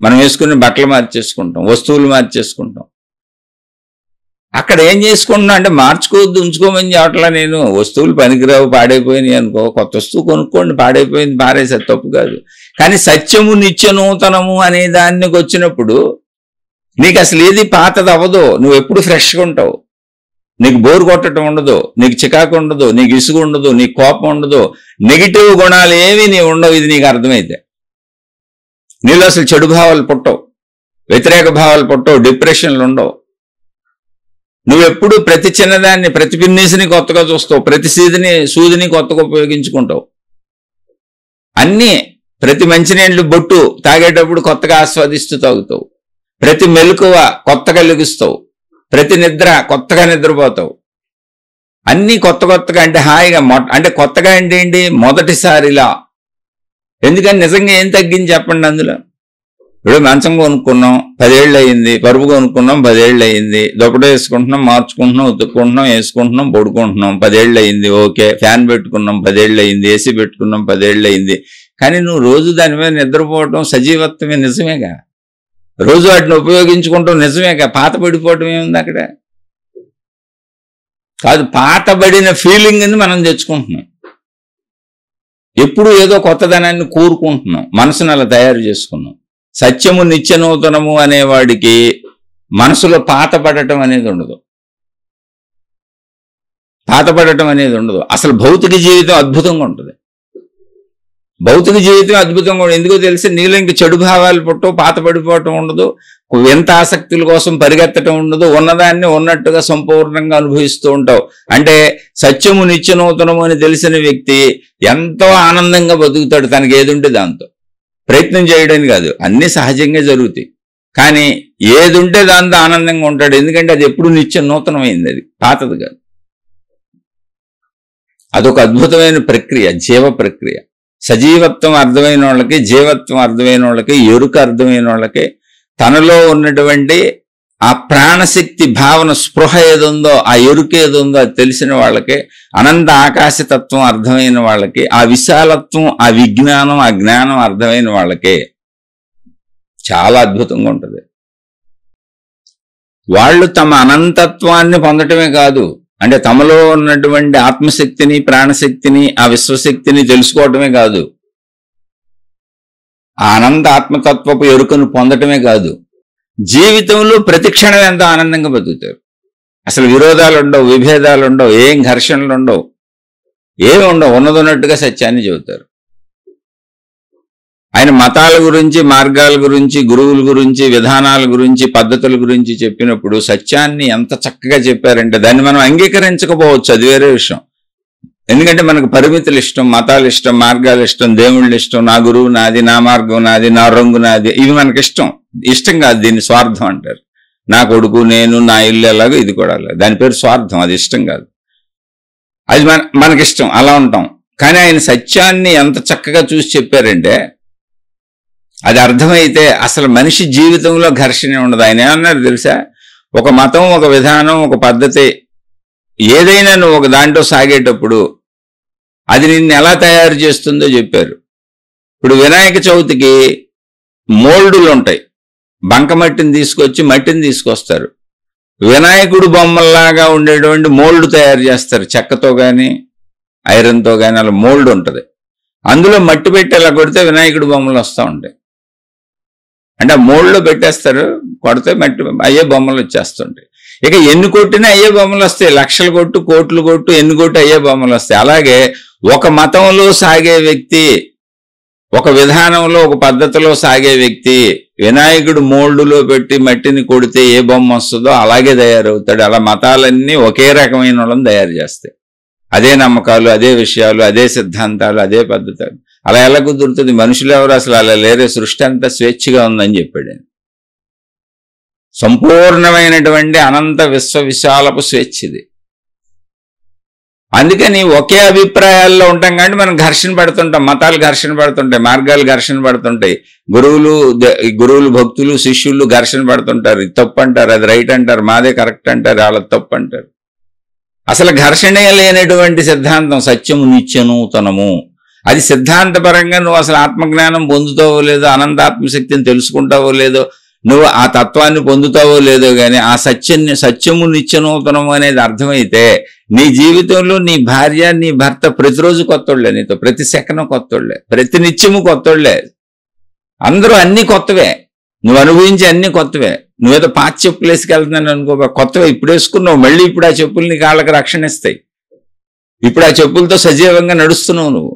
మనం వేసుకునే బట్టలు మార్చేసుకుంటాం, వస్తువులు మార్చేసుకుంటాం. అక్కడ ఏం చేసుకుంటున్నా అంటే మార్చుకోవద్దు, ఉంచుకోమని చెప్పట్లా నేను. వస్తువులు పనికిరావు, పాడైపోయినాయి అనుకో, కొత్త వస్తువు కొనుక్కోండి, పాడైపోయింది పారేసేది తప్పు కాదు. కానీ సత్యము నిత్యనూతనము అనే దానికి వచ్చినప్పుడు నీకు అసలు ఏది పాతది అవ్వదు, నువ్వు ఎప్పుడు ఫ్రెష్గా ఉంటావు. నీకు బోరు కొట్టడం ఉండదు, నీకు చికాకు ఉండదు, నీకు ఇసుగు ఉండదు, నీకు కోపం ఉండదు, నెగిటివ్ గుణాలు ఏవి నీ ఉండవు. ఇది నీకు అర్థమైతే నీలో అసలు చెడు భావాలు పుట్టవు, వ్యతిరేక భావాలు పుట్టవు, డిప్రెషన్లు ఉండవు. నువ్వెప్పుడు ప్రతి చిన్నదాన్ని, ప్రతి పిన్నీసిని కొత్తగా చూస్తావు, ప్రతి సూదిని కొత్తగా ఉపయోగించుకుంటావు. అన్నీ ప్రతి మంచినీళ్ళు బొట్టు తాగేటప్పుడు కొత్తగా ఆస్వాదిస్తూ తాగుతావు, ప్రతి మెలకువ కొత్తగా లెగుస్తావు, ప్రతి నిద్ర కొత్తగా నిద్రపోతావు. అన్నీ కొత్తగా అంటే హాయిగా అంటే కొత్తగా అంటే ఏంటి? మొదటిసారిలా. ఎందుకని నిజంగా ఏం తగ్గింది చెప్పండి అందులో? ఇప్పుడు మంచం కొనుక్కున్నాం 10 ఏళ్ళు అయింది, పరుపు కొనుక్కున్నాం 10 ఏళ్ళు అయింది, దుప్పట వేసుకుంటున్నాం, మార్చుకుంటున్నాం, ఉతుక్కుంటున్నాం, వేసుకుంటున్నాం, పడుకుంటున్నాం, 10 ఏళ్ళు అయింది. ఓకే, ఫ్యాన్ పెట్టుకున్నాం 10 ఏళ్ళు అయింది, ఏసీ పెట్టుకున్నాం 10 ఏళ్ళు అయింది. కానీ నువ్వు రోజు దాని మీద నిద్రపోవటం సజీవత్వమే, నిజమేగా. రోజు వాటిని ఉపయోగించుకుంటాం నిజమేగా. పాత పడిపోవటం ఏముంది అక్కడ? కాదు, పాతబడిన ఫీలింగ్ని మనం తెచ్చుకుంటున్నాం. ఎప్పుడు ఏదో కొత్తదనాన్ని కోరుకుంటున్నాం, మనసును అలా తయారు చేసుకున్నాం. సత్యము నిత్యనూతనము అనేవాడికి మనసులో పాతపడటం అనేది ఉండదు, పాతపడటం అనేది ఉండదు. అసలు భౌతిక జీవితం అద్భుతంగా ఉంటుంది. భౌతిక జీవితం అద్భుతంగా ఉండదు. ఎందుకో తెలిసి నీలో ఇంక చెడు భావాలు పుట్టవు, పాత పడిపోవటం ఉండదు, ఎంత ఆసక్తుల కోసం పరిగెత్తటం ఉండదు, ఉన్నదాన్ని ఉన్నట్టుగా సంపూర్ణంగా అనుభవిస్తూ ఉంటావు. అంటే సత్యము నిత్యనూతనము అని తెలిసిన వ్యక్తి ఎంతో ఆనందంగా బతుకుతాడు. తనకి ఏది ఉంటే దాంతో ప్రయత్నం చేయడానికి కాదు, అన్ని సహజంగా జరుగుతాయి. కానీ ఏది ఉంటే దాంతో ఆనందంగా ఉంటాడు. ఎందుకంటే అది ఎప్పుడు నిత్య నూతనమైంది, అది పాతది కాదు. అదొక అద్భుతమైన ప్రక్రియ, జీవ ప్రక్రియ. సజీవత్వం అర్థమైన వాళ్ళకి, జీవత్వం అర్థమైన వాళ్ళకి, ఎరుక అర్థమైన వాళ్ళకి, తనలో ఉన్నటువంటి ఆ ప్రాణశక్తి భావన, స్పృహ ఏదుందో, ఆ ఎరుక ఏదుందో అది తెలిసిన వాళ్ళకి, అనంత ఆకాశతత్వం అర్థమైన వాళ్ళకి, ఆ విశాలత్వం, ఆ విజ్ఞానం, ఆ జ్ఞానం అర్థమైన వాళ్ళకి చాలా అద్భుతంగా ఉంటుంది. వాళ్ళు తమ అనంతత్వాన్ని పొందటమే కాదు, అంటే తమలో ఉన్నటువంటి ఆత్మశక్తిని, ప్రాణశక్తిని, ఆ విశ్వశక్తిని తెలుసుకోవటమే కాదు, ఆ అనంత ఆత్మతత్వపు ఎరుకను పొందటమే కాదు, జీవితంలో ప్రతి క్షణం ఎంతో ఆనందంగా బతుకుతారు. అసలు విరోధాలు ఉండవు, విభేదాలు ఉండవు, ఏం ఘర్షణలు ఉండవు, ఏమి ఉండవు, ఉన్నదన్నట్టుగా సత్యాన్ని చెబుతారు. ఆయన మతాల గురించి, మార్గాల గురించి, గురువుల గురించి, విధానాల గురించి, పద్ధతుల గురించి చెప్పినప్పుడు సత్యాన్ని ఎంత చక్కగా చెప్పారంటే దాన్ని మనం అంగీకరించకపోవచ్చు, అది వేరే విషయం. ఎందుకంటే మనకు పరిమితులు ఇష్టం, మతాలు ఇష్టం, మార్గాలు ఇష్టం, దేవుళ్ళు ఇష్టం, నా గురువు నాది, నా మార్గం నాది, నా రంగు నాది, ఇవి మనకి ఇష్టం కాదు. దీన్ని స్వార్థం అంటారు. నా కొడుకు, నేను, నా ఇల్లు ఎలాగో ఇది కూడా అలాగే. దాని పేరు స్వార్థం, అది ఇష్టం కాదు. అది మనకిష్టం, అలా ఉంటాం. కానీ ఆయన సత్యాన్ని ఎంత చక్కగా చూసి చెప్పారంటే అది అర్థమైతే అసలు మనిషి జీవితంలో ఘర్షణ ఉండదు. ఆయన ఏమన్నారు తెలుసా? ఒక మతం, ఒక విధానం, ఒక పద్ధతి ఏదైనా నువ్వు ఒక దాంట్లో సాగేటప్పుడు అది నిన్ను ఎలా తయారు చేస్తుందో చెప్పారు. ఇప్పుడు వినాయక చవితికి మోల్డులు ఉంటాయి, బంకమట్టిని తీసుకొచ్చి మట్టిని తీసుకొస్తారు, వినాయకుడు బొమ్మల్లాగా ఉండేటువంటి మోల్డ్ తయారు చేస్తారు. చెక్కతో కానీ ఐరన్తో కానీ అలా మోల్డ్ ఉంటుంది. అందులో మట్టి పెట్టి అలా కొడితే వినాయకుడు బొమ్మలు వస్తూ ఉంటాయి. అంటే ఆ మోల్డ్లో పెట్టేస్తారు, కొడితే మట్టి అయ్యే బొమ్మలు వచ్చేస్తుంటాయి. ఇక ఎన్ని కొట్టినా అయ్యే బొమ్మలు వస్తాయి, లక్షలు కొట్టు, కోట్లు కొట్టు, ఎన్ని కొట్టు అయ్యే బొమ్మలు వస్తాయి. అలాగే ఒక మతంలో సాగే వ్యక్తి, ఒక విధానంలో, ఒక పద్ధతిలో సాగే వ్యక్తి వినాయకుడు మోల్డ్లో పెట్టి మట్టిని కొడితే ఏ బొమ్మ వస్తుందో అలాగే తయారవుతాడు. అలా మతాలన్నీ ఒకే రకమైన వాళ్ళని తయారు చేస్తాయి. అదే నమ్మకాలు, అదే విషయాలు, అదే సిద్ధాంతాలు, అదే పద్ధతులు. అలా ఎలా కుదురుతుంది? మనుషులు ఎవరు అసలు అలా లేరే, సృష్టి అంతా స్వేచ్ఛగా ఉందని చెప్పాడు. సంపూర్ణమైనటువంటి అనంత విశ్వవిశాలపు స్వేచ్ఛ ఇది. అందుకని ఒకే అభిప్రాయాల్లో ఉంటాం కాబట్టి మనం ఘర్షణ పడుతుంటాం, మతాలు ఘర్షణ పడుతుంటాయి, మార్గాలు ఘర్షణ పడుతుంటాయి, గురువులు భక్తులు శిష్యులు ఘర్షణ పడుతుంటారు. ఇది తప్పు అంటారు, అది రైట్ అంటారు, మాదే కరెక్ట్ అంటారు, వాళ్ళది తప్పు అంటారు. అసలు ఘర్షణే లేనటువంటి సిద్ధాంతం సత్యము నిత్యనూతనము. అది సిద్ధాంతపరంగా నువ్వు అసలు ఆత్మజ్ఞానం పొందుతావో లేదో, అనంతాత్మశక్తిని తెలుసుకుంటావో లేదో, నువ్వు ఆ తత్వాన్ని పొందుతావో లేదో కానీ ఆ సత్యము నిత్యనూతనము అనేది అర్థమైతే నీ జీవితంలో నీ భార్య, నీ భర్త ప్రతిరోజు కొత్తోళ్లే, నీతో ప్రతి సెకను కొత్తోళ్లే, ప్రతి నిత్యము కొత్తోళ్లే. అందరూ అన్ని కొత్తవే, నువ్వు అనుభవించే అన్ని కొత్తవే. నువ్వేదో పాత చెప్పులు వేసుకెళ్తున్నాను అనుకో, కొత్తగా ఇప్పుడు వేసుకున్నావు, మళ్ళీ ఇప్పుడు ఆ చెప్పులు నీ కాళ్ళకి రక్షణ ఇస్తాయి. ఇప్పుడు ఆ చెప్పులతో సజీవంగా నడుస్తున్నావు నువ్వు.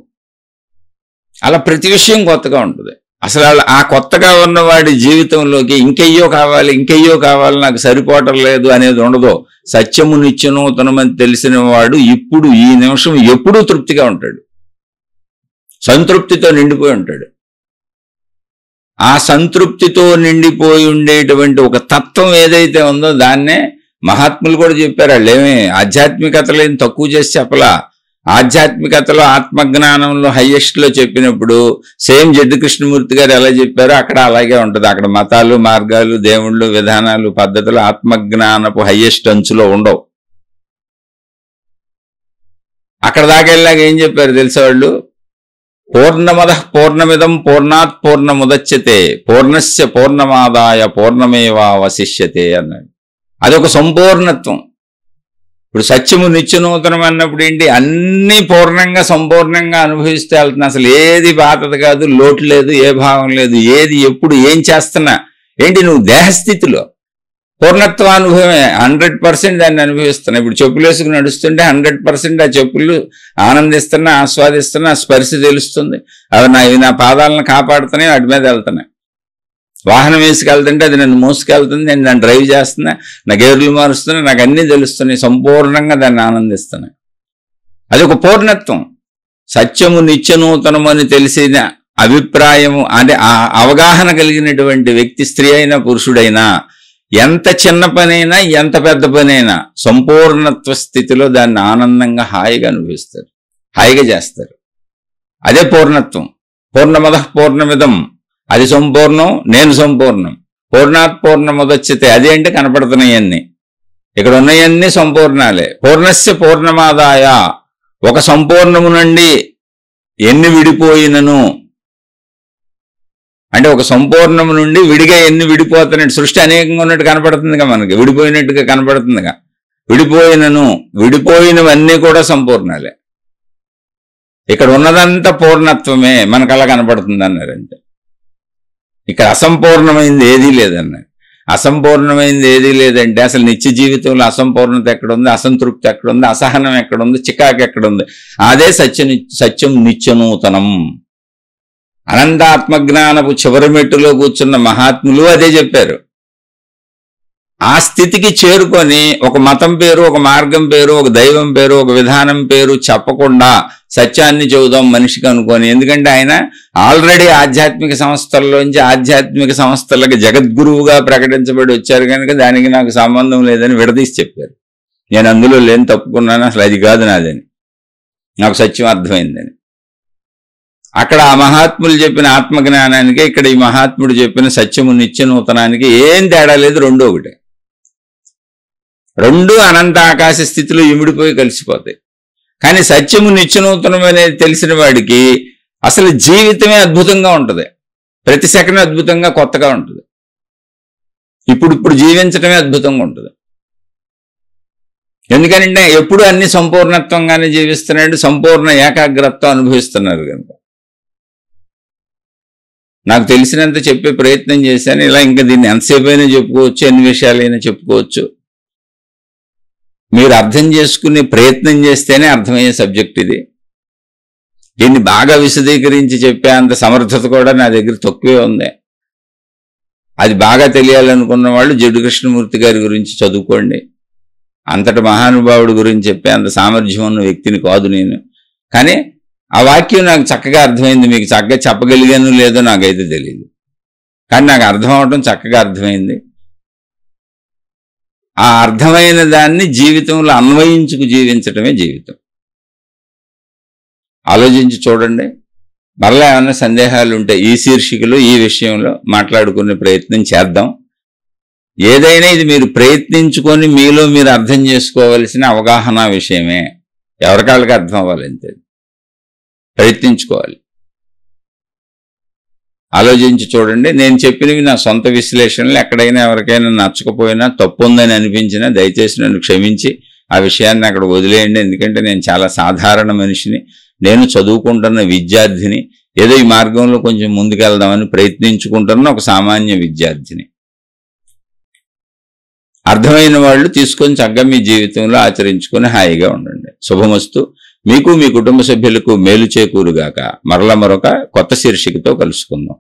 అలా ప్రతి విషయం కొత్తగా ఉంటుంది. అసలు ఆ కొత్తగా ఉన్నవాడి జీవితంలోకి ఇంకెయ్యో కావాలి, నాకు సరిపోవటం లేదు అనేది ఉండదు. సత్యము నిత్యనూతనమని తెలిసిన వాడు ఇప్పుడు ఈ నిమిషం ఎప్పుడూ తృప్తిగా ఉంటాడు, సంతృప్తితో నిండిపోయి ఉంటాడు. ఆ సంతృప్తితో నిండిపోయి ఉండేటువంటి ఒక తత్వం ఏదైతే ఉందో దాన్నే మహాత్ములు కూడా చెప్పారు. వాళ్ళు ఏమి ఆధ్యాత్మికతలో ఏం తక్కువ చేసి చెప్పలా. ఆధ్యాత్మికతలో ఆత్మజ్ఞానంలో హైయెస్ట్లో చెప్పినప్పుడు సేమ్ జడ్డు కృష్ణమూర్తి గారు ఎలా చెప్పారో అక్కడ అలాగే ఉంటుంది. అక్కడ మతాలు, మార్గాలు, దేవుళ్ళు, విధానాలు, పద్ధతులు ఆత్మజ్ఞానపు హైయెస్ట్ అంచులో ఉండవు. అక్కడ దాకా వెళ్ళాక ఏం చెప్పారు తెలుసా వాళ్ళు? పూర్ణమద పూర్ణమిదం పూర్ణాత్ పూర్ణముదచ్యతే పూర్ణస్య పూర్ణమాదాయ పూర్ణమేవావశిష్యతే అన్నాడు. అదొక సంపూర్ణత్వం. ఇప్పుడు సత్యము నిత్యనూతనం అన్నప్పుడు ఏంటి? అన్నీ పూర్ణంగా సంపూర్ణంగా అనుభవిస్తే వెళ్తున్నా. అసలు ఏది బాధది కాదు, లోటు లేదు, ఏ భావం లేదు. ఏది ఎప్పుడు ఏం చేస్తున్నా ఏంటి, నువ్వు దేహస్థితిలో పూర్ణత్వానుభవమే 100% దాన్ని అనుభవిస్తున్నా. ఇప్పుడు చెప్పులు వేసుకుని నడుస్తుంటే 100% ఆ చెప్పులు ఆనందిస్తున్నా, ఆస్వాదిస్తున్నా, స్పర్శ తెలుస్తుంది. అవి నా పాదాలను కాపాడుతున్నాయి, వాటి మీద వెళ్తున్నాయి. వాహనం వేసుకెళ్తుంటే అది నన్ను మోసుకెళ్తుంది, నేను దాన్ని డ్రైవ్ చేస్తున్నా, నా గేర్లు మారుస్తున్నా, నాకు అన్నీ తెలుస్తున్నాయి, సంపూర్ణంగా దాన్ని ఆనందిస్తున్నాయి. అది ఒక పూర్ణత్వం. సత్యము నిత్యనూతనము అని తెలిసిన అభిప్రాయము అంటే ఆ అవగాహన కలిగినటువంటి వ్యక్తి, స్త్రీ అయినా పురుషుడైనా, ఎంత చిన్న పనైనా ఎంత పెద్ద పనైనా సంపూర్ణత్వ స్థితిలో దాన్ని ఆనందంగా హాయిగా అనుభవిస్తారు, హాయిగా చేస్తారు. అదే పూర్ణత్వం. పూర్ణమద పూర్ణమిదం అది సంపూర్ణం, నేను సంపూర్ణం. పూర్ణాత్ పూర్ణముదచ్యతే అదేంటి కనపడుతున్నాయన్నీ, ఇక్కడ ఉన్నాయన్నీ సంపూర్ణాలే. పూర్ణస్య పూర్ణమాదాయ ఒక సంపూర్ణము నుండి ఎన్ని విడిపోయినను అంటే ఒక సంపూర్ణము నుండి విడిగా ఎన్ని విడిపోతున్నట్టు, సృష్టి అనేకంగా ఉన్నట్టు కనపడుతుందిగా మనకి, విడిపోయినట్టుగా కనపడుతుందిగా. విడిపోయినవన్నీ కూడా సంపూర్ణాలే. ఇక్కడ ఉన్నదంతా పూర్ణత్వమే, మనకు అలా కనపడుతుంది అన్నారంటే. ఇక్కడ అసంపూర్ణమైంది ఏదీ లేదన్నారు. అసంపూర్ణమైంది ఏదీ లేదంటే అసలు నిత్య జీవితంలో అసంపూర్ణత ఎక్కడుంది, అసంతృప్తి ఎక్కడుంది, అసహనం ఎక్కడుంది, చికాకు ఎక్కడుంది? అదే సత్యం నిత్యనూతనం. అనంతాత్మజ్ఞానపు చివరి మెట్టులో కూర్చున్న మహాత్ములు అదే చెప్పారు. ఆ స్థితికి చేరుకొని ఒక మతం పేరు, ఒక మార్గం పేరు, ఒక దైవం పేరు, ఒక విధానం పేరు చెప్పకుండా సత్యాన్ని చెబుదాం మనిషికి అనుకోని. ఎందుకంటే ఆయన ఆల్రెడీ ఆధ్యాత్మిక సంస్థల్లోంచి ఆధ్యాత్మిక సంస్థలకు జగద్గురువుగా ప్రకటించబడి వచ్చారు కనుక దానికి నాకు సంబంధం లేదని విడదీసి చెప్పారు. నేను అందులో లేని తప్పుకున్నాను, అసలు అది కాదు నాదని, నాకు సత్యం అర్థమైందని. అక్కడ ఆ మహాత్ములు చెప్పిన ఆత్మజ్ఞానానికి, ఇక్కడ ఈ మహాత్ముడు చెప్పిన సత్యము నిత్యనూతనానికి ఏం తేడా లేదు, రెండూ ఒకటే. రెండు అనంత ఆకాశ స్థితిలో ఇమిడిపోయి కలిసిపోతాయి. కానీ సత్యము నిత్యనూతనం అనేది తెలిసిన వాడికి అసలు జీవితమే అద్భుతంగా ఉంటుంది. ప్రతి సెకండ్ అద్భుతంగా కొత్తగా ఉంటుంది. ఇప్పుడు జీవించటమే అద్భుతంగా ఉంటుంది. ఎందుకంటే ఎప్పుడు అన్ని సంపూర్ణత్వంగానే జీవిస్తున్నాడు, సంపూర్ణ ఏకాగ్రతతో అనుభవిస్తున్నారు కనుక. నాకు తెలిసినంత చెప్పే ప్రయత్నం చేశాను. ఇలా ఇంకా దీన్ని ఎంతసేపు అయినా చెప్పుకోవచ్చు, ఎన్ని విషయాలైనా చెప్పుకోవచ్చు. మీరు అర్థం చేసుకునే ప్రయత్నం చేస్తేనే అర్థమయ్యే సబ్జెక్ట్ ఇది. దీన్ని బాగా విశదీకరించి చెప్పే అంత సమర్థత కూడా నా దగ్గర తక్కువే ఉంది. అది బాగా తెలియాలనుకున్న వాళ్ళు జడ్డు కృష్ణమూర్తి గారి గురించి చదువుకోండి. అంతటి మహానుభావుడి గురించి చెప్పే అంత సామర్థ్యం ఉన్న వ్యక్తిని కాదు నేను. కానీ ఆ వాక్యం నాకు చక్కగా అర్థమైంది. మీకు చక్కగా చెప్పగలిగాను లేదో నాకైతే తెలియదు, కానీ నాకు అర్థం అవటం చక్కగా అర్థమైంది. ఆ అర్థమైన దాన్ని జీవితంలో అన్వయించుకు జీవించటమే జీవితం. ఆలోచించి చూడండి. మరలా ఏమైనా సందేహాలు ఉంటే ఈ శీర్షికలో ఈ విషయంలో మాట్లాడుకునే ప్రయత్నం చేద్దాం. ఏదైనా ఇది మీరు ప్రయత్నించుకొని మీలో మీరు అర్థం చేసుకోవలసిన అవగాహన విషయమే. ఎవరికాళ్ళకి అర్థం అవ్వాలంతే, ప్రయత్నించుకోవాలి. ఆలోచించి చూడండి. నేను చెప్పినవి నా సొంత విశ్లేషణలు. ఎక్కడైనా ఎవరికైనా నచ్చకపోయినా, తప్పు ఉందని అనిపించినా దయచేసి నన్ను క్షమించి ఆ విషయాన్ని అక్కడ వదిలేయండి. ఎందుకంటే నేను చాలా సాధారణ మనిషిని, నేను చదువుకుంటున్న విద్యార్థిని, ఏదో ఈ మార్గంలో కొంచెం ముందుకెళ్దామని ప్రయత్నించుకుంటున్న ఒక సామాన్య విద్యార్థిని. అర్థమైన వాళ్ళు తీసుకొని చక్కగా మీ జీవితంలో ఆచరించుకొని హాయిగా ఉండండి. శుభమస్తు. మీకు మీ కుటుంబ సభ్యులకు మేలు చేకూరుగాక. మరలా మరొక కొత్త శీర్షికతో కలుసుకుందాం.